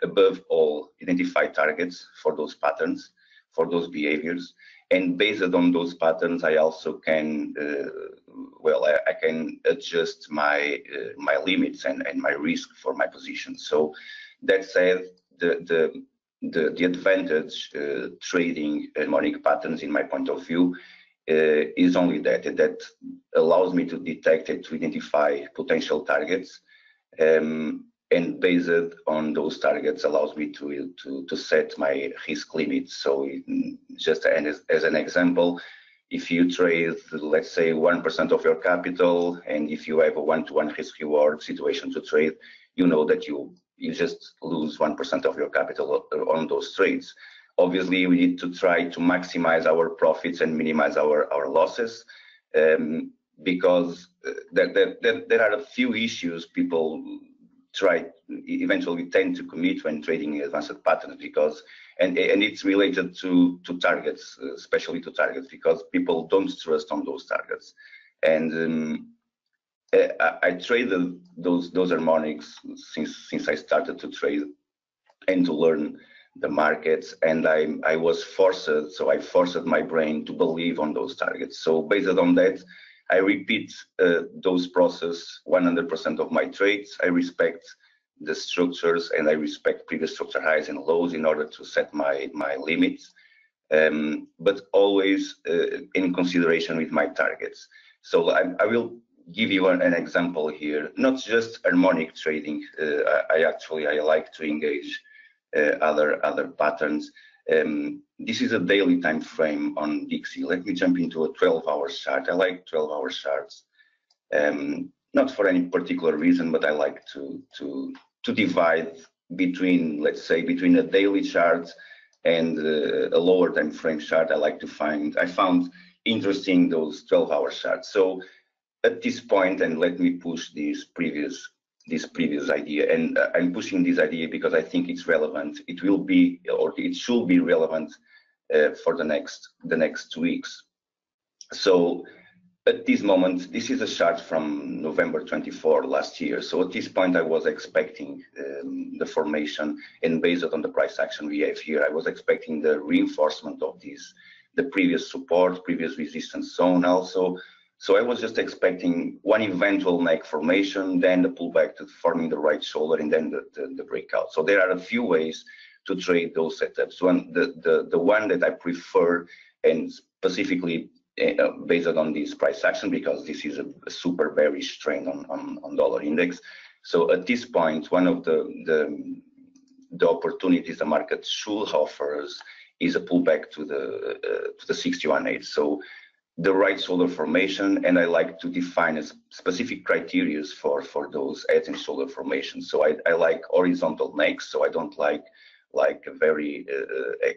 above all, identify targets for those patterns, for those behaviors. And based on those patterns, I also can, I can adjust my my limits and my risk for my position. So that said, the advantage trading harmonic patterns, in my point of view, is only that allows me to detect and to identify potential targets, and based on those targets allows me to set my risk limits. So just as an example, if you trade, let's say, 1% of your capital, and if you have a one-to-one risk reward situation to trade, you know that you just lose 1% of your capital on those trades. Obviously, we need to try to maximize our profits and minimize our losses, because there are a few issues people eventually tend to commit when trading advanced patterns, because and it's related to targets, especially to targets, because people don't trust on those targets. And I traded those harmonics since I started to trade and to learn the markets, and I was forced, so I forced my brain to believe on those targets. So based on that, I repeat those process 100% of my trades. I respect the structures, and I respect previous structure highs and lows in order to set my limits, but always in consideration with my targets. So I will give you an example here, not just harmonic trading. I like to engage other patterns. This is a daily time frame on Dixie. Let me jump into a 12-hour chart. I like 12-hour charts, not for any particular reason, but I like to divide between, let's say, between a daily chart and a lower time frame chart. I found interesting those 12-hour charts. So at this point, and let me push this previous idea, and I'm pushing this idea because I think it's relevant. It will be, or it should be relevant for the next weeks. So at this moment, this is a chart from November 24 last year. So at this point, I was expecting the formation, and based on the price action we have here, I was expecting the reinforcement of the previous support, previous resistance zone also. So I was just expecting one eventual neck formation, then the pullback to forming the right shoulder, and then the breakout. So there are a few ways to trade those setups. The one that I prefer, and specifically based on this price action, because this is a super bearish trend on dollar index. So at this point, one of the opportunities the market should offer us is a pullback to the 61.8. So the right shoulder formation, and I like to define a specific criteria for those head and shoulder formations. So I like horizontal necks, so I don't like very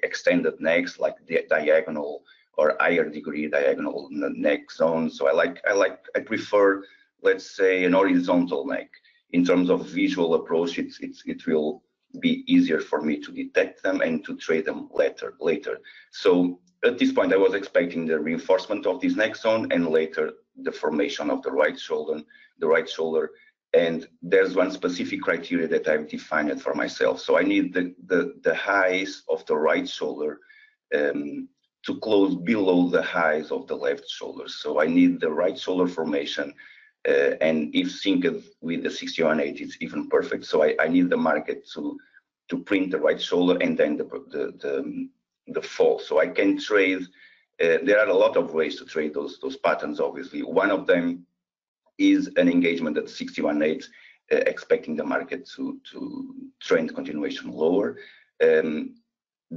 extended necks, like the diagonal or higher degree diagonal neck zone. So I prefer, let's say, an horizontal neck. In terms of visual approach, it will be easier for me to detect them and to trade them later. So at this point, I was expecting the reinforcement of this neck zone, and later the formation of the right shoulder. And there's one specific criteria that I've defined for myself. So I need the highs of the right shoulder to close below the highs of the left shoulder. So I need the right shoulder formation, and if synced with the 61.8, it's even perfect. So I need the market to print the right shoulder and then the fall. So I can trade. There are a lot of ways to trade those patterns. Obviously, one of them is an engagement at 61.8, expecting the market to trend continuation lower.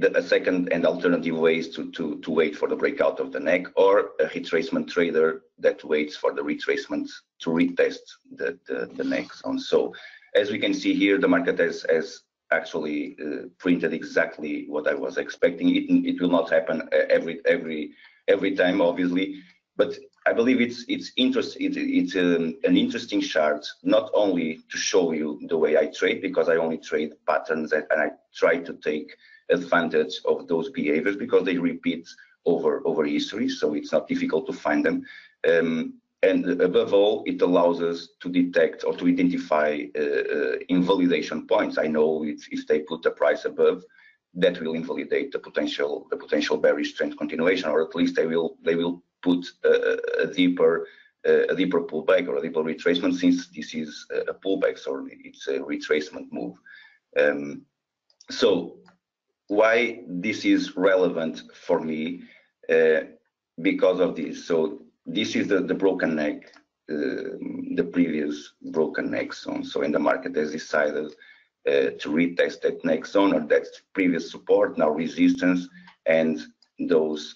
a second and alternative ways to wait for the breakout of the neck, or a retracement trader that waits for the retracement to retest the neck zone. So as we can see here, the market has actually printed exactly what I was expecting. It will not happen every time, obviously, but I believe it's an interesting chart, not only to show you the way I trade, because I only trade patterns and I try to take advantage of those behaviors because they repeat over history, so it's not difficult to find them. And above all, it allows us to detect or to identify invalidation points. I know if they put the price above, that will invalidate the potential bearish trend continuation, or at least they will put a deeper pullback or a deeper retracement, since this is a pullback, so it's a retracement move. So why this is relevant for me? Because of this. So this is the broken neck, the previous broken neck zone. So when the market has decided to retest that neck zone, or that previous support, now resistance, and those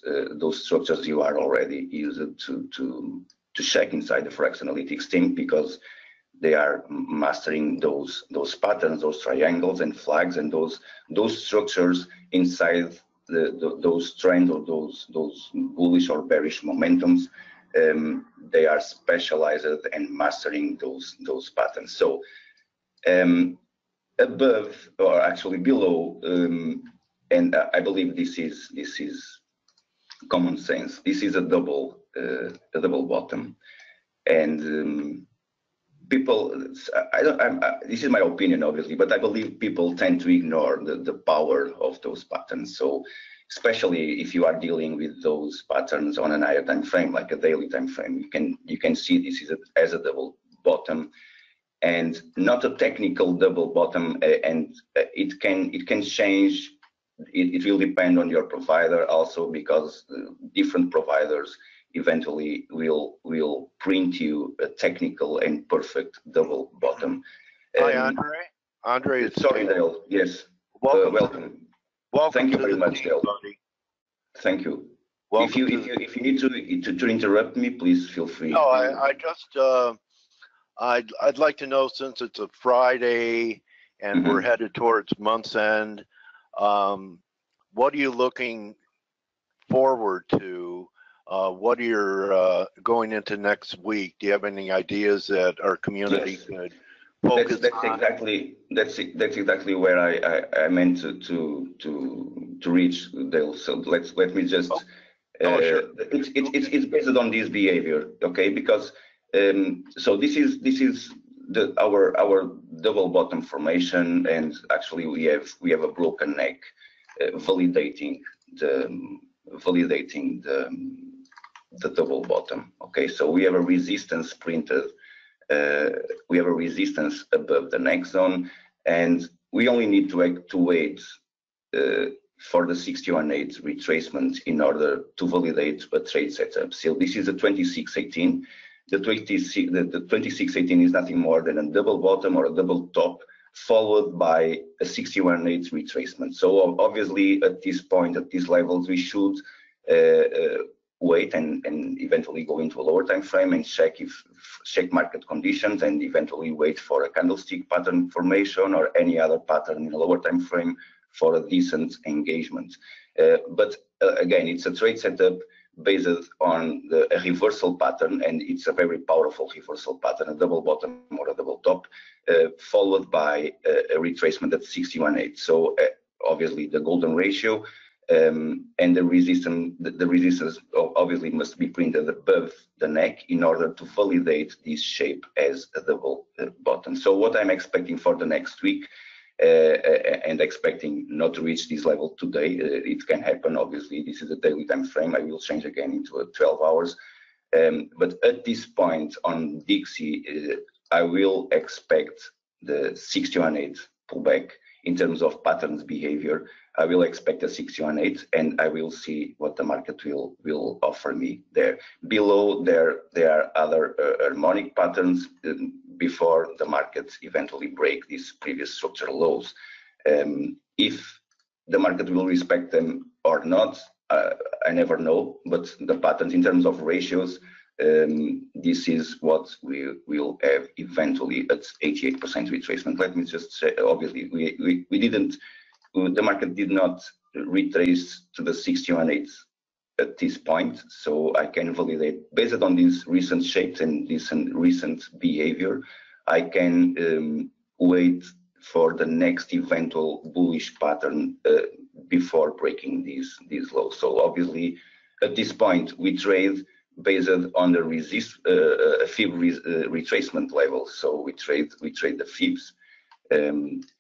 structures you are already used to check inside the ForexAnalytix team, because they are mastering those patterns, those triangles and flags, and those structures inside those trends, or those bullish or bearish momentums. They are specialized and mastering those patterns. So above, or actually below, and I believe this is common sense. This is a double bottom, and people, this is my opinion, obviously, but I believe people tend to ignore the power of those patterns. So especially if you are dealing with those patterns on an higher time frame, like a daily time frame, you can see this as a double bottom, and not a technical double bottom, and it can change. It will depend on your provider also, because different providers eventually will print you a technical and perfect double bottom. Hi, Andre. Andre, sorry, Dale. Yes. Welcome. Thank you very much, Dale. Thank you. If you need to interrupt me, please feel free. No, I just I'd like to know, since it's a Friday and we're headed towards month's end, what are you looking forward to? What are your going into next week? Do you have any ideas that our community could focus on? That's exactly where I meant to reach, Dale. So let me just. Sure. It's based on this behavior, okay? Because so this is our double bottom formation, and actually we have a broken neck, validating the double bottom. Okay, so we have a resistance printed. We have a resistance above the neck zone, and we only need to wait for the 61.8 retracement in order to validate a trade setup. So this is a 2618. The 2618 is nothing more than a double bottom or a double top, followed by a 61.8 retracement. So obviously at this point, at these levels, we should wait and eventually go into a lower time frame and check market conditions, and eventually wait for a candlestick pattern formation or any other pattern in a lower time frame for a decent engagement. But again, it's a trade setup based on a reversal pattern, and it's a very powerful reversal pattern, a double bottom or a double top, followed by a retracement at 61.8. So obviously the golden ratio, and the resistance obviously must be printed above the neck in order to validate this shape as a double bottom. So what I'm expecting for the next week, and expecting not to reach this level today, it can happen. Obviously, this is a daily time frame. I will change again into a 12 hours. But at this point on Dixie, I will expect the 61.8 pullback in terms of patterns behavior. I will expect a 61.8, and I will see what the market will offer me there. Below there are other harmonic patterns before the markets eventually break these previous structural lows. If the market will respect them or not, I never know, but the patterns in terms of ratios, this is what we will have eventually at 88% retracement. Let me just say, obviously, we didn't, the market did not retrace to the 60-1/8 at this point, so I can validate, based on these recent shapes and this recent behavior, I can wait for the next eventual bullish pattern before breaking these lows. So obviously, at this point, we trade based on the fib retracement level. So we trade the fibs.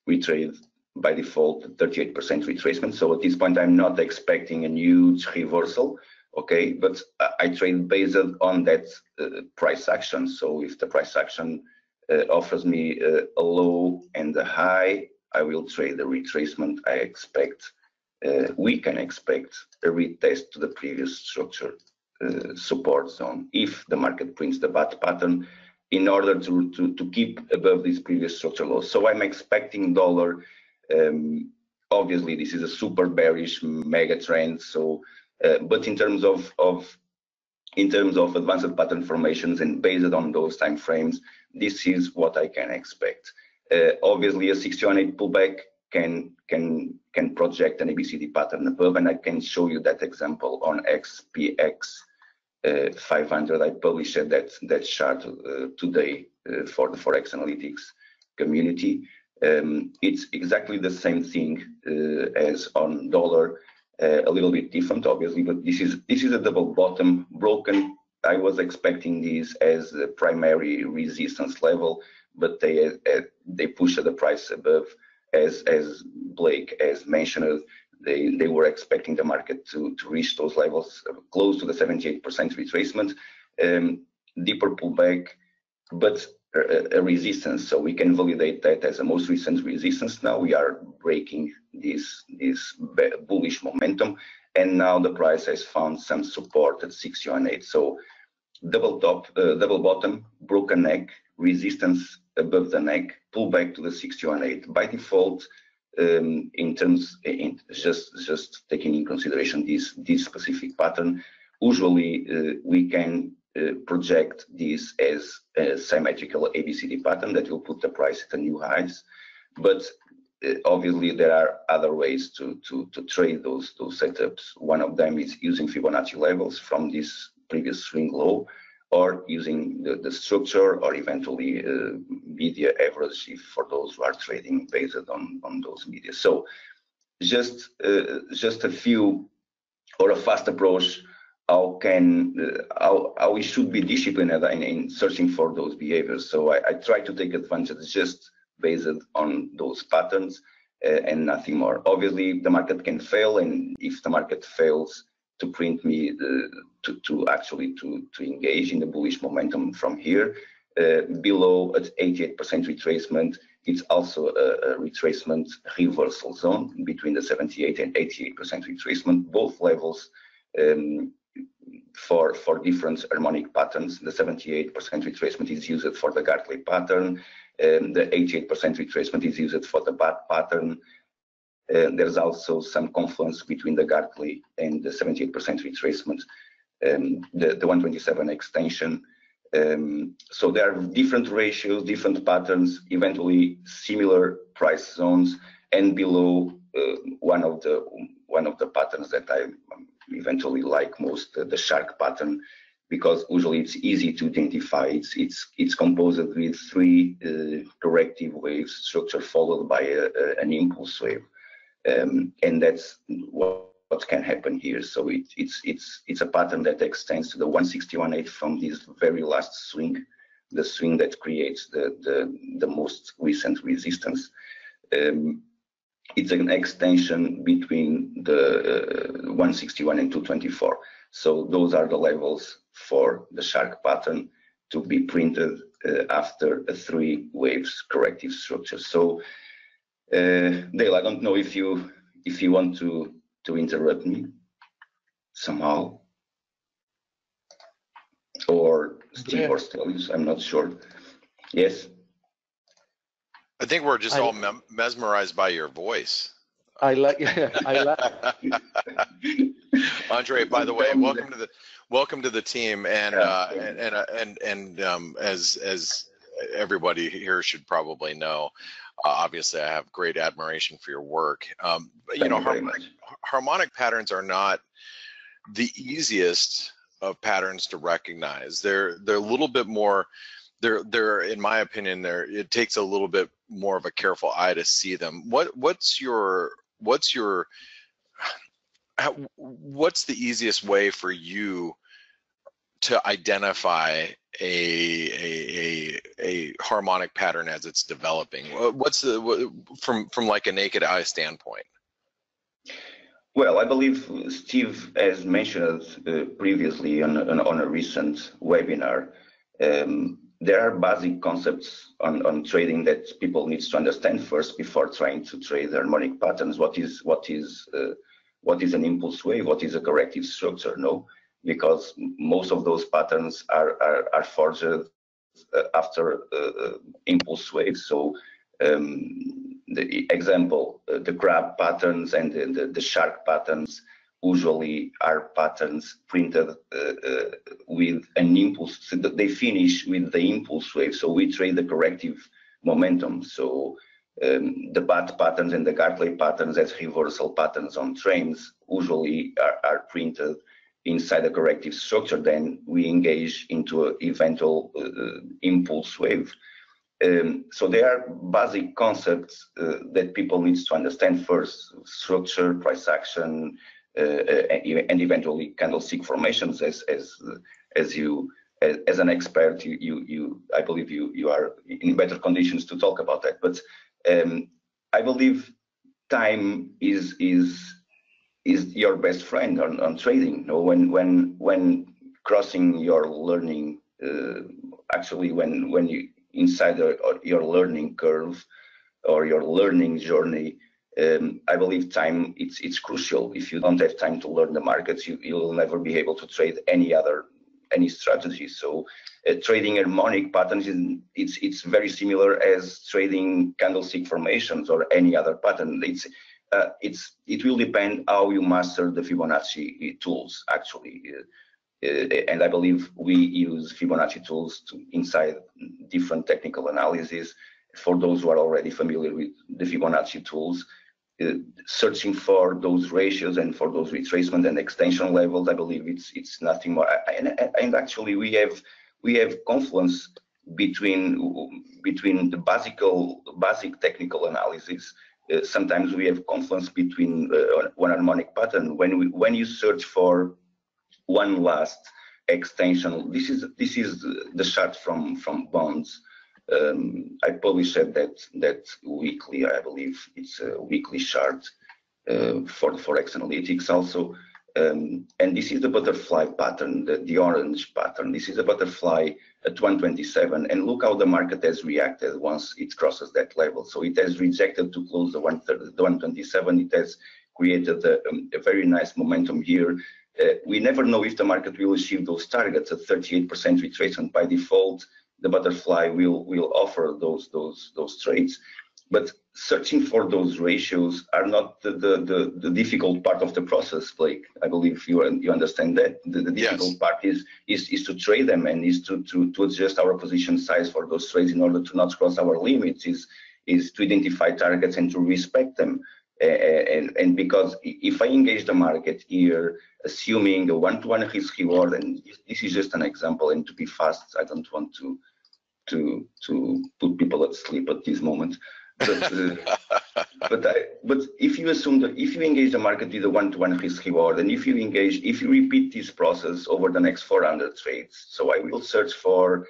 We trade by default 38% retracement. So at this point, I'm not expecting a huge reversal. Okay, but I trade based on that price action. So if the price action offers me a low and a high, I will trade the retracement. I expect, we can expect a retest to the previous structure support zone if the market prints the bat pattern in order to keep above this previous structure low. So I'm expecting dollar, obviously this is a super bearish mega trend. So, but in terms of advanced pattern formations and based on those time frames, this is what I can expect. Obviously, a 60-1/8 pullback can project an ABCD pattern above, and I can show you that example on XPX 500. I published that chart today for the ForexAnalytix community. It's exactly the same thing as on dollar. A little bit different, obviously, but this is a double bottom broken. I was expecting this as a primary resistance level, but they pushed the price above, as Blake has mentioned. They were expecting the market to reach those levels close to the 78% retracement, deeper pullback, but a resistance. So we can validate that as a most recent resistance. Now we are breaking this bullish momentum, and now the price has found some support at 60-1/8. So double top, double bottom, broken neck, resistance above the neck, pull back to the 60-1/8 by default. Just taking in consideration this specific pattern, usually we can project this as a symmetrical ABCD pattern that will put the price at the new highs, but obviously there are other ways to trade those setups. One of them is using Fibonacci levels from this previous swing low, or using the structure, or eventually media average for those who are trading based on those media. So just a few, or a fast approach, how we should be disciplined in searching for those behaviors. So I try to take advantage just based on those patterns and nothing more. Obviously, the market can fail, and if the market fails to print me to engage in the bullish momentum from here below at 88% retracement, it's also a retracement reversal zone between the 78 and 88% retracement, both levels for different harmonic patterns. The 78% retracement is used for the Gartley pattern, the 88% retracement is used for the BAT pattern. There's also some confluence between the Gartley and the 78% retracement, the 127 extension. So there are different ratios, different patterns, eventually similar price zones, and below one of the patterns that I eventually like most, the shark pattern, because usually it's easy to identify. It's composed with three corrective waves structure followed by an impulse wave, and that's what can happen here. So it's a pattern that extends to the 161.8 from this very last swing, the swing that creates the most recent resistance. It's an extension between the 161 and 224. So those are the levels for the shark pattern to be printed after a three waves corrective structure. So Dale, I don't know if you want to interrupt me somehow, or Steve or Stelios, I'm not sure. Yes. I think we're just all mesmerized by your voice. I like. I like. Andre, by the way, welcome to the team, and as everybody here should probably know, obviously I have great admiration for your work. But you know, harmonic patterns are not the easiest of patterns to recognize. They're a little bit more. They're in my opinion, it takes a little bit more of a careful eye to see them. What's the easiest way for you to identify a harmonic pattern as it's developing? From like a naked eye standpoint? Well, I believe Steve has mentioned previously on a recent webinar. There are basic concepts on trading that people need to understand first before trying to trade harmonic patterns. What is an impulse wave? What is a corrective structure? No, because most of those patterns are forged after impulse waves. So the example, the crab patterns and the shark patterns usually are patterns printed with an impulse. So they finish with the impulse wave. So we trade the corrective momentum. So the bat patterns and the Gartley patterns as reversal patterns on trends usually are printed inside a corrective structure. Then we engage into an eventual impulse wave. So there are basic concepts that people need to understand first: structure, price action, and eventually candlestick formations. As an expert, I believe you are in better conditions to talk about that. But I believe time is your best friend on trading. You know, when crossing your learning, actually when you inside your learning curve or your learning journey, I believe time it's crucial. If you don't have time to learn the markets, you'll never be able to trade any strategy. So trading harmonic patterns it's very similar as trading candlestick formations or any other pattern. It will depend how you master the Fibonacci tools actually. And I believe we use Fibonacci tools inside different technical analysis. For those who are already familiar with the Fibonacci tools, searching for those ratios and for those retracement and extension levels, I believe it's nothing more. And actually, we have confluence between the basic technical analysis. Sometimes we have confluence between one harmonic pattern. When you search for one last extension, this is the chart from bonds. I published that weekly. I believe it's a weekly chart for the ForexAnalytix also. And this is the butterfly pattern, the orange pattern. This is a butterfly at 127, and look how the market has reacted once it crosses that level. So it has rejected to close the 127. It has created a very nice momentum here. We never know if the market will achieve those targets at 38% retracement. By default, the butterfly will offer those trades. But searching for those ratios are not the difficult part of the process, Blake. I believe you understand that. The difficult part is to trade them, and is to adjust our position size for those trades in order to not cross our limits, is to identify targets and to respect them. And because if I engage the market here, assuming a one-to-one risk reward, and this is just an example, and to be fast, I don't want to put people at sleep at this moment. But if you assume that if you engage the market with a one-to-one risk reward, and if you repeat this process over the next 400 trades, so I will search for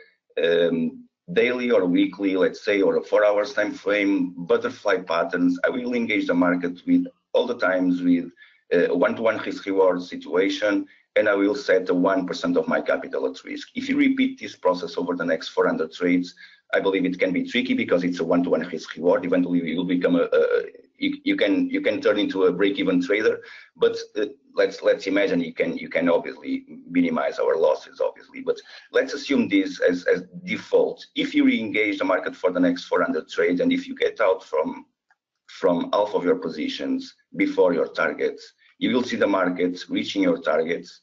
daily or weekly, let's say, or a 4 hours time frame butterfly patterns. I will engage the market with all the times with a one-to-one risk reward situation, and I will set a 1% of my capital at risk. If you repeat this process over the next 400 trades, I believe it can be tricky because it's a one-to-one risk reward. Eventually, you'll become you can turn into a break-even trader. But let's imagine you can obviously minimize our losses, obviously. But let's assume this as default. If you re-engage the market for the next 400 trades, and if you get out from from half of your positions before your targets, you will see the markets reaching your targets,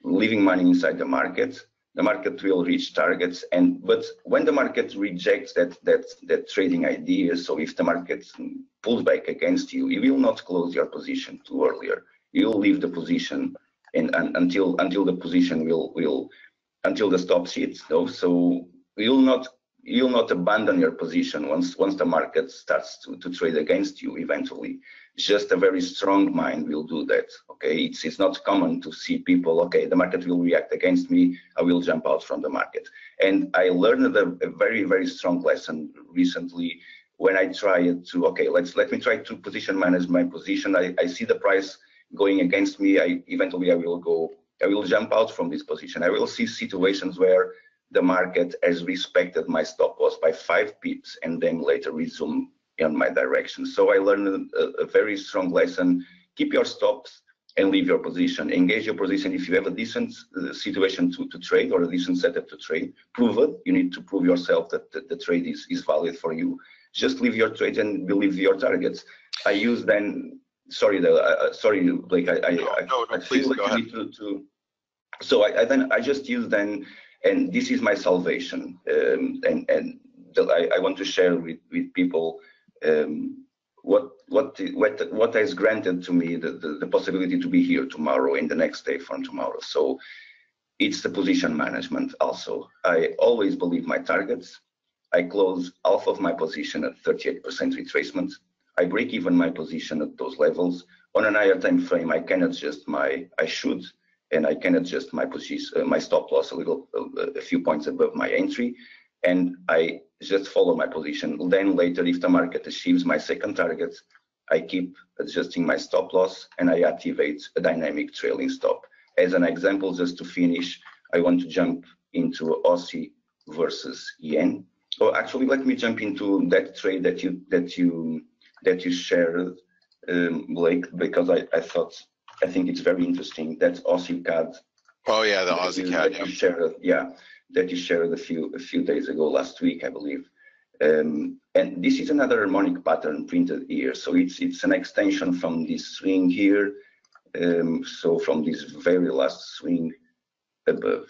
leaving money inside the market. The market will reach targets, but when the market rejects that trading idea, so if the market pulls back against you, you will not close your position too earlier. You will leave the position until the position until the stop hits. So you'll not abandon your position once the market starts to trade against you eventually. Just a very strong mind will do that. Okay, it's not common to see people, okay, the market will react against me, I will jump out from the market. And I learned a very, very strong lesson recently when I tried to, okay, let me try to position manage my position. I see the price going against me. Eventually I will jump out from this position. I will see situations where the market has respected my stop loss by 5 pips and then later resume in my direction. So I learned a very strong lesson. Keep your stops and leave your position. Engage your position if you have a decent situation to trade or a decent setup to trade. Prove it. You need to prove yourself that the trade is valid for you. Just leave your trade and believe your targets. I use then. Sorry, Blake. No, please go ahead. So I just use then, and this is my salvation. I want to share with people what has granted to me the possibility to be here tomorrow and the next day from tomorrow. So it's the position management also. I always believe my targets. I close half of my position at 38% retracement. I break even my position at those levels. On an higher time frame, I can adjust my position, my stop loss a few points above my entry, and I just follow my position. Then later, if the market achieves my second target, I keep adjusting my stop loss and I activate a dynamic trailing stop. As an example, just to finish, I want to jump into Aussie versus yen. Oh, actually, let me jump into that trade that you shared, Blake, because I think it's very interesting. That Aussie CAD. Oh yeah, the Aussie CAD. That you shared a few days ago, last week, I believe. And this is another harmonic pattern printed here. So it's an extension from this swing here. So from this very last swing above.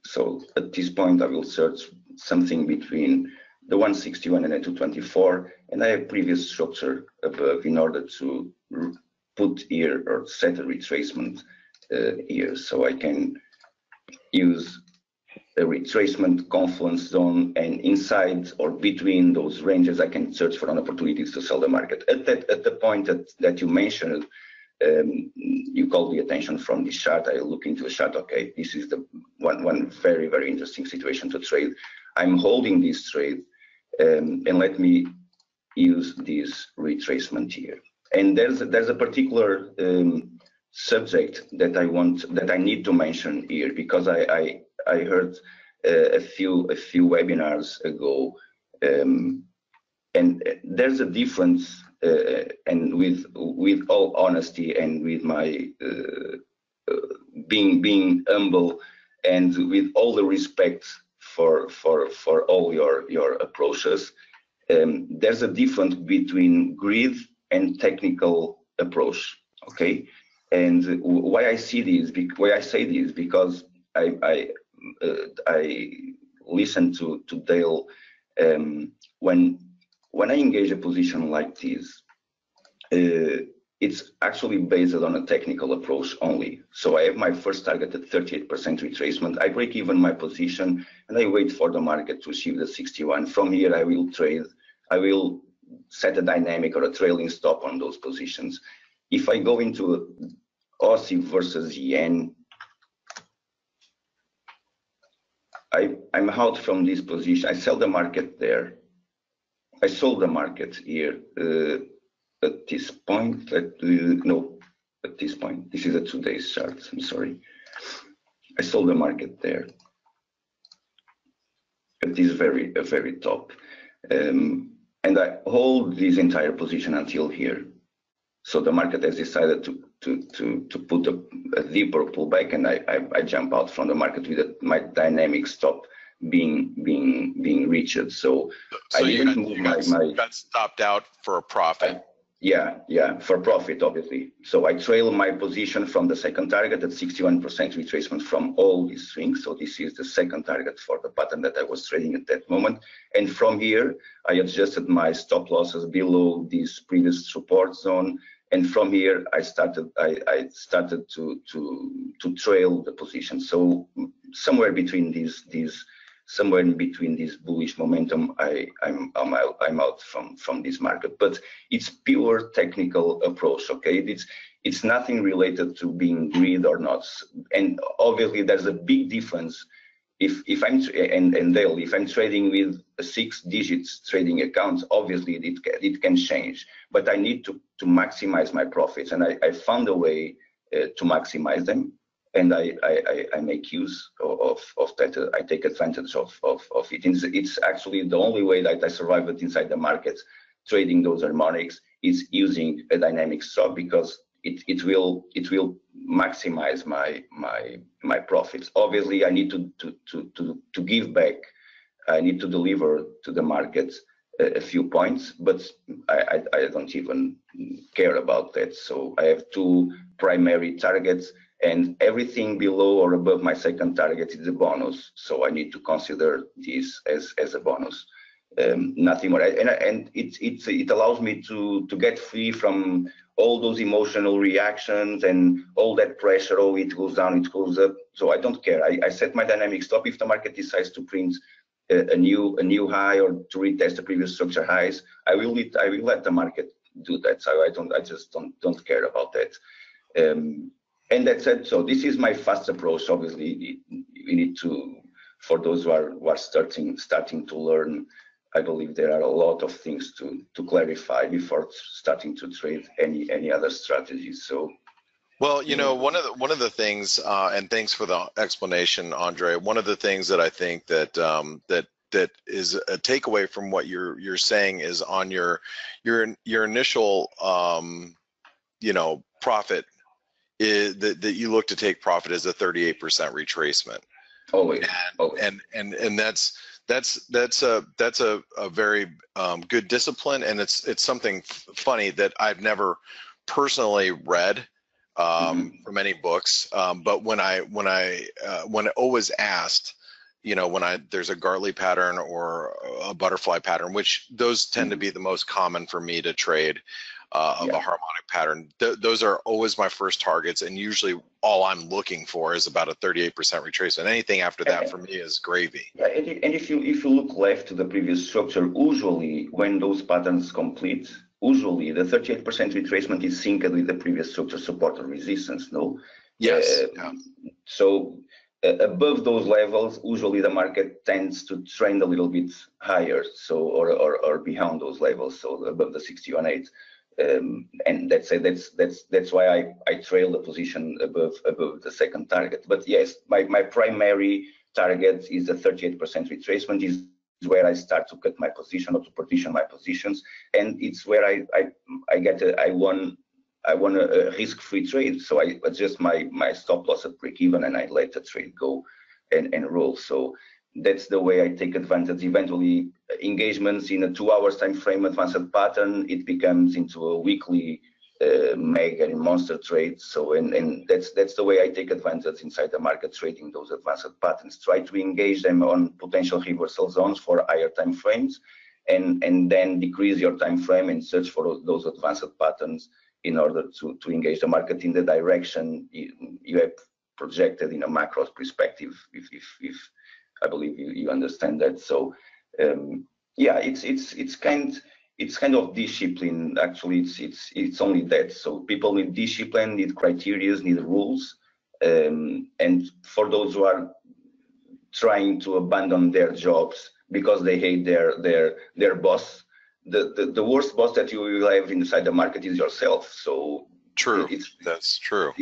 So at this point, I will search something between the 161 and the 224, and I have previous structure above in order to put here or set a retracement here. So I can use a retracement confluence zone, and inside or between those ranges, I can search for an opportunities to sell the market. At the point that you mentioned, you called the attention from this chart. I look into a chart. Okay, this is the one very, very interesting situation to trade. I'm holding this trade, and let me use this retracement here. And there's a particular subject that I need to mention here, because I heard a few webinars ago, and there's a difference. And with all honesty and with my being humble and with all the respect for all your approaches, there's a difference between greed and technical approach. Okay, and why I say this because I listen to Dale when I engage a position like this. It's actually based on a technical approach only. So I have my first target at 38% retracement. I break even my position and I wait for the market to achieve the 61. From here, I will trade. I will set a dynamic or a trailing stop on those positions. If I go into Aussie versus yen, I'm out from this position. I sell the market there. I sold the market here. At this point, at this point, this is a 2 days chart, I'm sorry. I sold the market there at this very top. And I hold this entire position until here. So the market has decided to put a deeper pullback, and I jump out from the market with my dynamic stop being reached. So I didn't move you got stopped out for a profit. Yeah, for profit, obviously. So I trail my position from the second target at 61% retracement from all these swings. So this is the second target for the pattern that I was trading at that moment. And from here, I adjusted my stop losses below this previous support zone. And from here, I started to trail the position. So somewhere between somewhere in between this bullish momentum, I'm out from this market. But it's pure technical approach, okay? It's nothing related to being greed or not. And obviously there's a big difference if I'm Dale, if I'm trading with a 6 digits trading account, obviously it can change. But I need to maximize my profits, and I found a way to maximize them. And I make use of that. I take advantage of it. It's actually the only way that I survived inside the market trading those harmonics is using a dynamic stop, because it will maximize my profits. Obviously, I need to give back. I need to deliver to the market a few points, but I don't even care about that. So I have 2 primary targets, and everything below or above my second target is a bonus. So I need to consider this as a bonus, nothing more. And it allows me to get free from all those emotional reactions and all that pressure. Oh, it goes down, it goes up. So I don't care. I set my dynamic stop. If the market decides to print a new high or to retest the previous structure highs, I will let the market do that. So I just don't care about that. And that's it. So this is my fast approach. Obviously, we need to, for those who are starting to learn, I believe there are a lot of things to clarify before starting to trade any other strategies. So, well, you know, one of the things, and thanks for the explanation, Andre. One of the things that I think that that is a takeaway from what you're saying is on your initial profit is that you look to take profit as a 38% retracement. Always. And that's a very good discipline, and it's something funny that I've never personally read from any books, but when I always asked, when there's a Gartley pattern or a butterfly pattern, which those tend to be the most common for me to trade, of a harmonic pattern. Those are always my first targets, and usually all I'm looking for is about a 38% retracement. Anything after that for me is gravy. Yeah, and if you look left to the previous structure, usually when those patterns complete, usually the 38% retracement is synced with the previous structure support or resistance. No. Yes. So above those levels, usually the market tends to trend a little bit higher. So or behind those levels. So above the 61.8. And that's why I trail the position above the second target. But yes, my primary target is the 38% retracement. Is where I start to cut my position or to partition my positions, and it's where I want a risk-free trade. So I adjust my stop loss at break even, and I let the trade go and roll. So that's the way I take advantage. Eventually, engagements in a 2 hours time frame advanced pattern, it becomes into a weekly mega and monster trade. So and that's the way I take advantage inside the market, trading those advanced patterns. Try to engage them on potential reversal zones for higher time frames, and then decrease your time frame and search for those advanced patterns in order to engage the market in the direction you have projected in a macro perspective. If I believe you understand that. So yeah, it's kind of discipline. Actually, it's only that. So people need discipline, need criteria, need rules, and for those who are trying to abandon their jobs because they hate their boss, the worst boss that you will have inside the market is yourself. So true. That's true.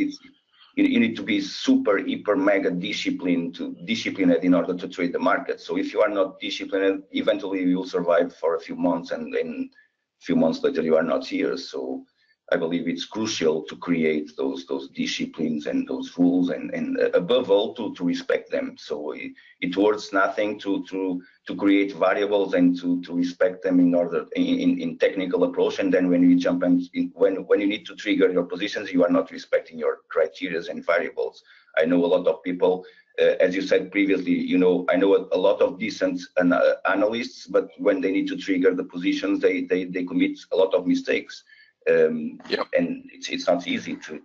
You need to be super, hyper, mega disciplined in order to trade the market. So if you are not disciplined, eventually you will survive for a few months, and then a few months later you are not here. So I believe it's crucial to create those disciplines and those rules, and above all to respect them. So it works nothing to create variables and to respect them in technical approach, and then when you jump and when you need to trigger your positions, you are not respecting your criteria and variables. I know a lot of people, as you said previously, I know a lot of decent analysts, but when they need to trigger the positions, they commit a lot of mistakes. And it's not easy to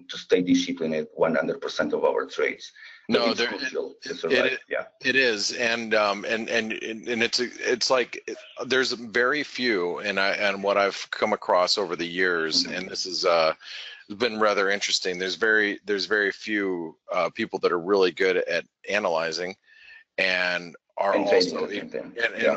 stay disciplined at 100% of our trades. No, it's crucial to survive. It is, and it's like there's very few, and what I've come across over the years, and this is been rather interesting. There's very few people that are really good at analyzing, and are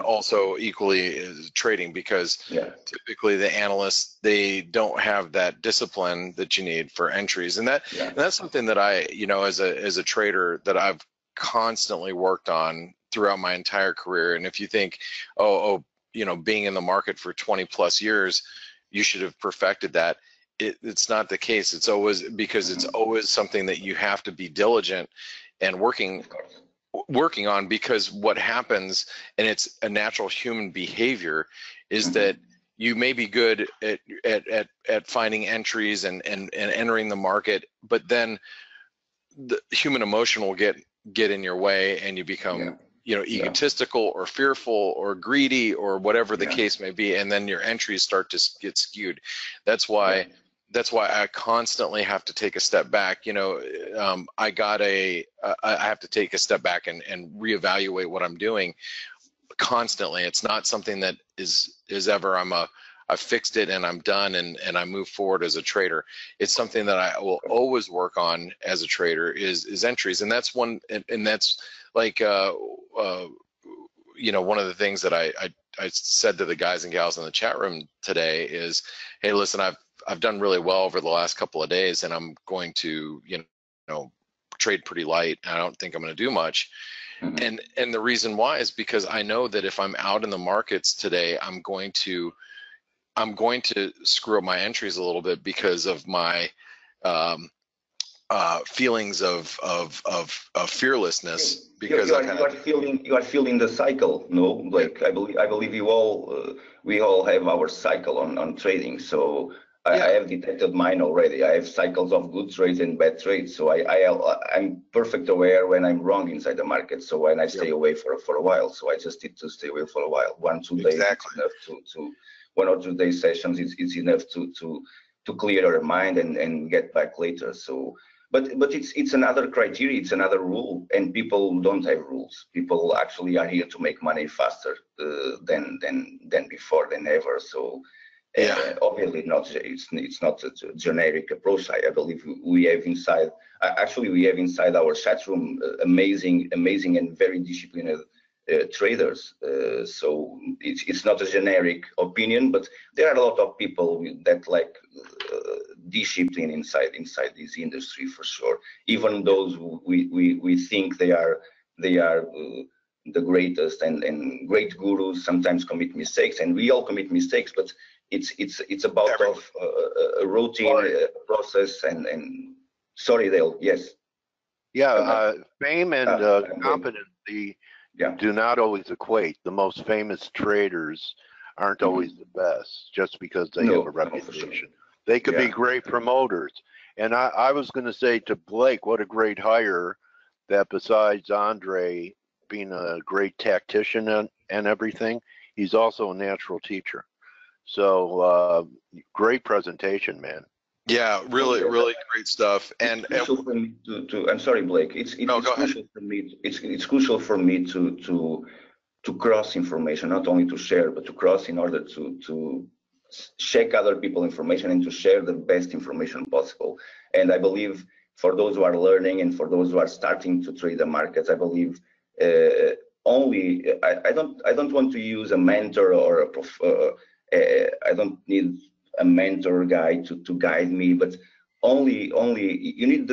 also equally trading, because typically the analysts, they don't have that discipline that you need for entries, and that's something that I, as a trader, that I've constantly worked on throughout my entire career. And if you think, being in the market for 20+ years, you should have perfected that. It's not the case. It's always, because it's always something that you have to be diligent and working on, because what happens, and it's a natural human behavior, is that you may be good at finding entries and entering the market, but then the human emotion will get in your way, and you become egotistical or fearful or greedy or whatever the case may be, and then your entries start to get skewed. That's why I constantly have to take a step back. I have to take a step back and reevaluate what I'm doing constantly. It's not something that is ever I fixed it and I'm done and I move forward as a trader. It's something that I will always work on as a trader is entries, and that's one, and that's like one of the things that I said to the guys and gals in the chat room today is, hey, listen, I've done really well over the last couple of days, and I'm going to, trade pretty light. I don't think I'm going to do much. And the reason why is because I know that if I'm out in the markets today, I'm going to screw up my entries a little bit because of my feelings of fearlessness. Because you are feeling the cycle, no? Like I believe we all have our cycle on trading. So I have detected mine already. I have cycles of good trades and bad trades. So I'm perfect aware when I'm wrong inside the market. So when I stay away for a while, so I just need to stay away for a while. 1-2 days is enough to 1 or 2 day sessions is enough to clear your mind and get back later. So. But it's another criteria, it's another rule, and people don't have rules. People actually are here to make money faster than before, than ever. So obviously it's not a generic approach. I believe we have inside. Actually, we have inside our chat room amazing and very disciplined traders. So it's not a generic opinion, but there are a lot of people that like discipline inside this industry for sure. Even those we think they are the greatest and great gurus sometimes commit mistakes, and we all commit mistakes. But it's about a routine process and. Sorry, Dale. Yes. Yeah. Fame and competency do not always equate. The most famous traders aren't always the best just because they have a reputation. Sure. They could be great promoters. And I was going to say to Blake, what a great hire that besides Andre being a great tactician and everything, he's also a natural teacher. So great presentation, man. Yeah, really great stuff. And crucial for me I'm sorry, Blake. It's crucial for me. It's crucial for me to cross information, not only to share, but to cross in order to check other people's information and to share the best information possible. And I believe for those who are learning and for those who are starting to trade the markets, I believe I don't want to use a mentor or I don't need a mentor guy to guide me, but only you need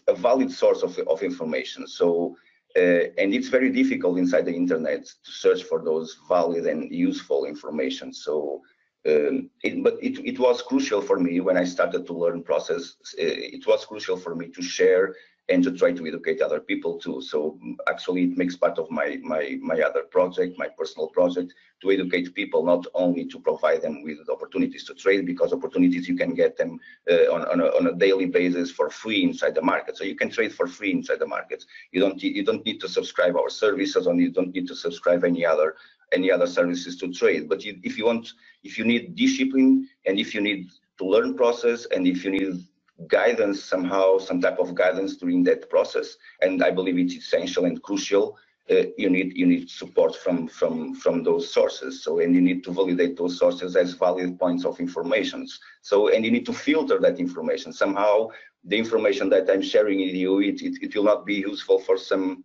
a valid source of information. So and it's very difficult inside the internet to search for those valid and useful information. So But it was crucial for me when I started to learn process. It was crucial for me to share and to try to educate other people too. So actually, it makes part of my other project, my personal project, to educate people, not only to provide them with opportunities to trade, because opportunities you can get them on a daily basis for free inside the market. So you can trade for free inside the market. You don't need to subscribe our services, and you don't need to subscribe any other services to trade. But if you need discipline, and if you need to learn process, and if you need guidance somehow, some type of guidance during that process, and I believe it's essential and crucial, you need support from those sources. So, and you need to validate those sources as valid points of information. So, and you need to filter that information somehow. The information that I'm sharing with you, it will not be useful for some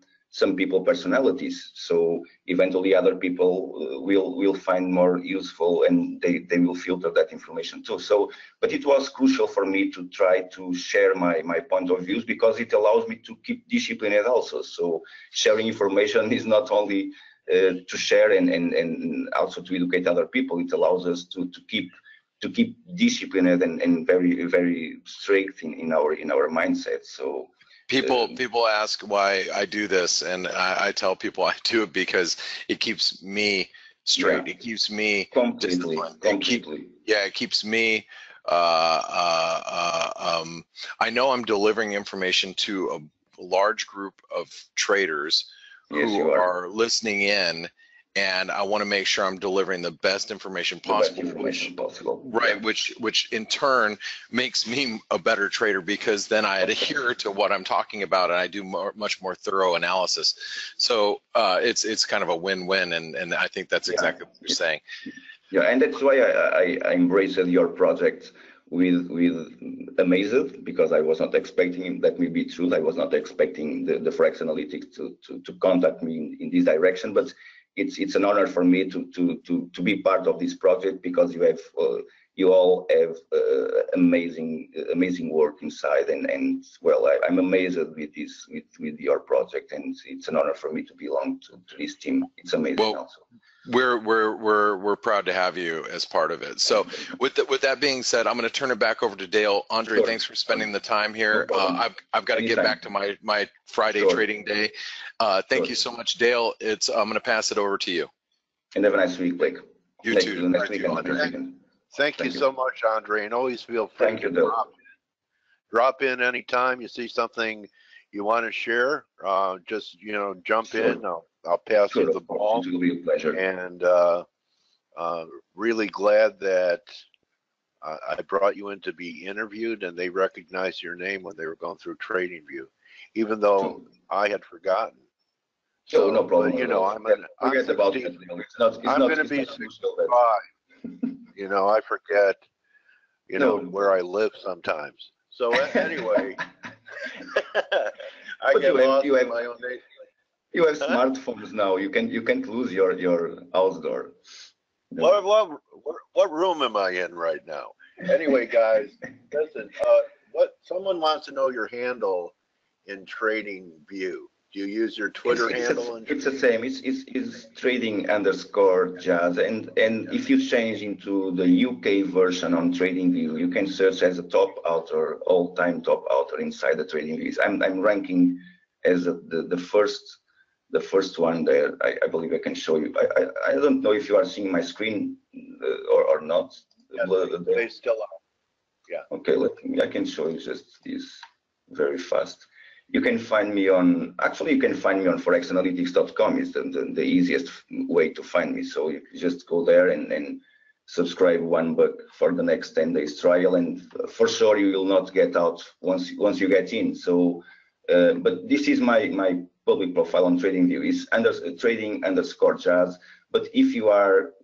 people personalities, so eventually other people will find more useful, and they will filter that information too. So, but it was crucial for me to try to share my point of views, because it allows me to keep disciplined also. So sharing information is not only to share and also to educate other people. It allows us to keep disciplined and very, very strict in our mindset. So people ask why I do this, and I tell people I do it because it keeps me straight. Yeah. It keeps me completely. It keeps me. I know I'm delivering information to a large group of traders who are listening in, and I want to make sure I'm delivering the best information possible. Right, which in turn makes me a better trader, because then I adhere to what I'm talking about, and I do much more thorough analysis. So it's kind of a win-win, and I think that's exactly what you're saying. Yeah, and that's why I embraced your project with amazed, because I was not expecting, that may be true, I was not expecting the ForexAnalytix to contact me in this direction, but it's an honor for me to be part of this project, because you all have amazing work inside, and well, I'm amazed with your project, and it's an honor for me to belong to this team. It's amazing. Well, also. We're proud to have you as part of it. So with that being said, I'm going to turn it back over to Dale. Andre, sure. Thanks for spending the time here. I've got to get back to my Friday trading day. Thank you so much, Dale. I'm going to pass it over to you. And have a nice week, Blake. You too. Nice week, Andre. Thank you so much, Andre, and always feel free to drop in anytime you see something you want to share. Just jump in. I'll pass you the ball. It will be a pleasure. And really glad that I brought you in to be interviewed, and they recognized your name when they were going through TradingView, even though I had forgotten. So no problem. I'm going to be 65. I forget, where I live sometimes. So anyway, I get lost in my own nation. You have smartphones now. You can close your house door. What room am I in right now? Anyway, guys, listen. Someone wants to know your handle in TradingView. Do you use your Twitter handle? It's the same. It's trading_jazz, and if you change into the UK version on TradingView, you can search as a top author, all-time top author inside the TradingView. I'm ranking as the first one there. I believe I can show you. I don't know if you are seeing my screen or not. Yeah, they still are. Yeah. Okay, I can show you just this very fast. You can find me on ForexAnalytix.com. Is the easiest way to find me. So you just go there and subscribe $1 for the next 10 days trial, and for sure you will not get out once you get in. So, but this is my public profile on TradingView. It's trading_jazz. But if you are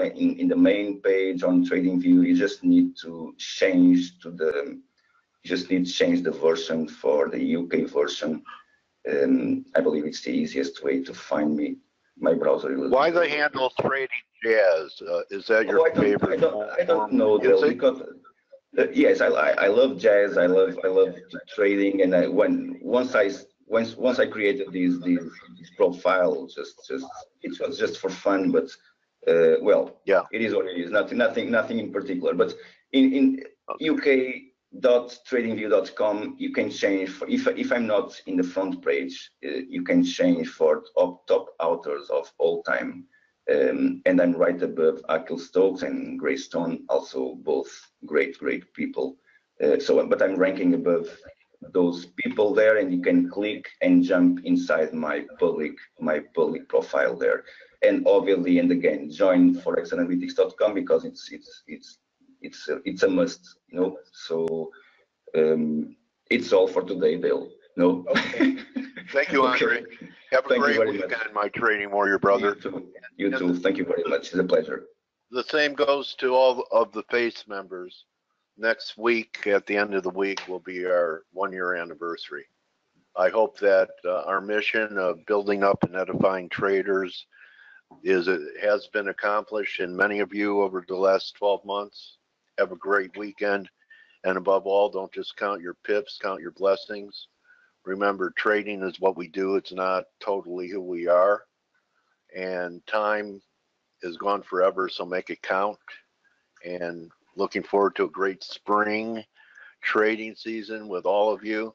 in the main page on TradingView, you just need to change the version for the UK version. I believe it's the easiest way to find me. My browser. Why the handle TradingJazz? Is that your favorite? I don't know, though, because yes, I love jazz. I love trading, and once I created this profile, it was just for fun. But Well, yeah, it is what it is. Nothing in particular. But in uk.tradingview.com, you can change. If I'm not in the front page, you can change for top authors of all time. And I'm right above Akhil Stokes and Greystone, also both great people. But I'm ranking above those people there, and you can click and jump inside my public profile there. And obviously, and again, join ForexAnalytix.com because it's a must, you know. So it's all for today, Dale. No. Okay. Thank you, Andre. Okay. Have a Thank great you very weekend, much. my trading warrior brother. You too. Thank you very much. It's a pleasure. The same goes to all of the FACE members. Next week, at the end of the week, will be our 1-year anniversary. I hope that our mission of building up and edifying traders has been accomplished, and many of you over the last 12 months. Have a great weekend, and above all, don't just count your pips, count your blessings. Remember, trading is what we do. It's not totally who we are, and time is gone forever, so make it count. And looking forward to a great spring trading season with all of you.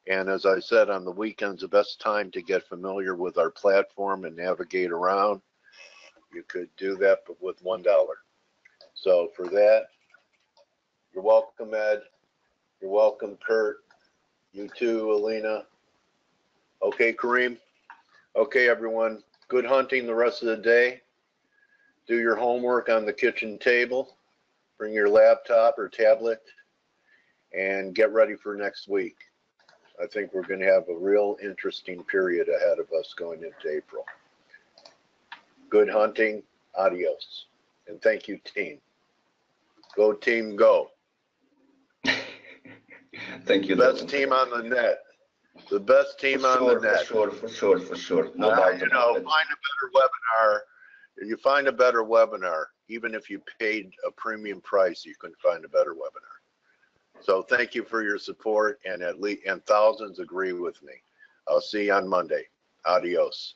And as I said, on the weekends, the best time to get familiar with our platform and navigate around. You could do that, but with $1. So for that, you're welcome, Ed. You're welcome, Kurt. You too, Alina. Okay, Kareem. Okay, everyone. Good hunting the rest of the day. Do your homework on the kitchen table. Bring your laptop or tablet and get ready for next week. I think we're going to have a real interesting period ahead of us going into April. Good hunting. Adios. And thank you, team. Go team, go. Thank you. Best team on the net. The best team on the net. For sure. No doubt. You know, find a better webinar. You find a better webinar. Even if you paid a premium price, you can find a better webinar. So thank you for your support, and thousands agree with me. I'll see you on Monday. Adios.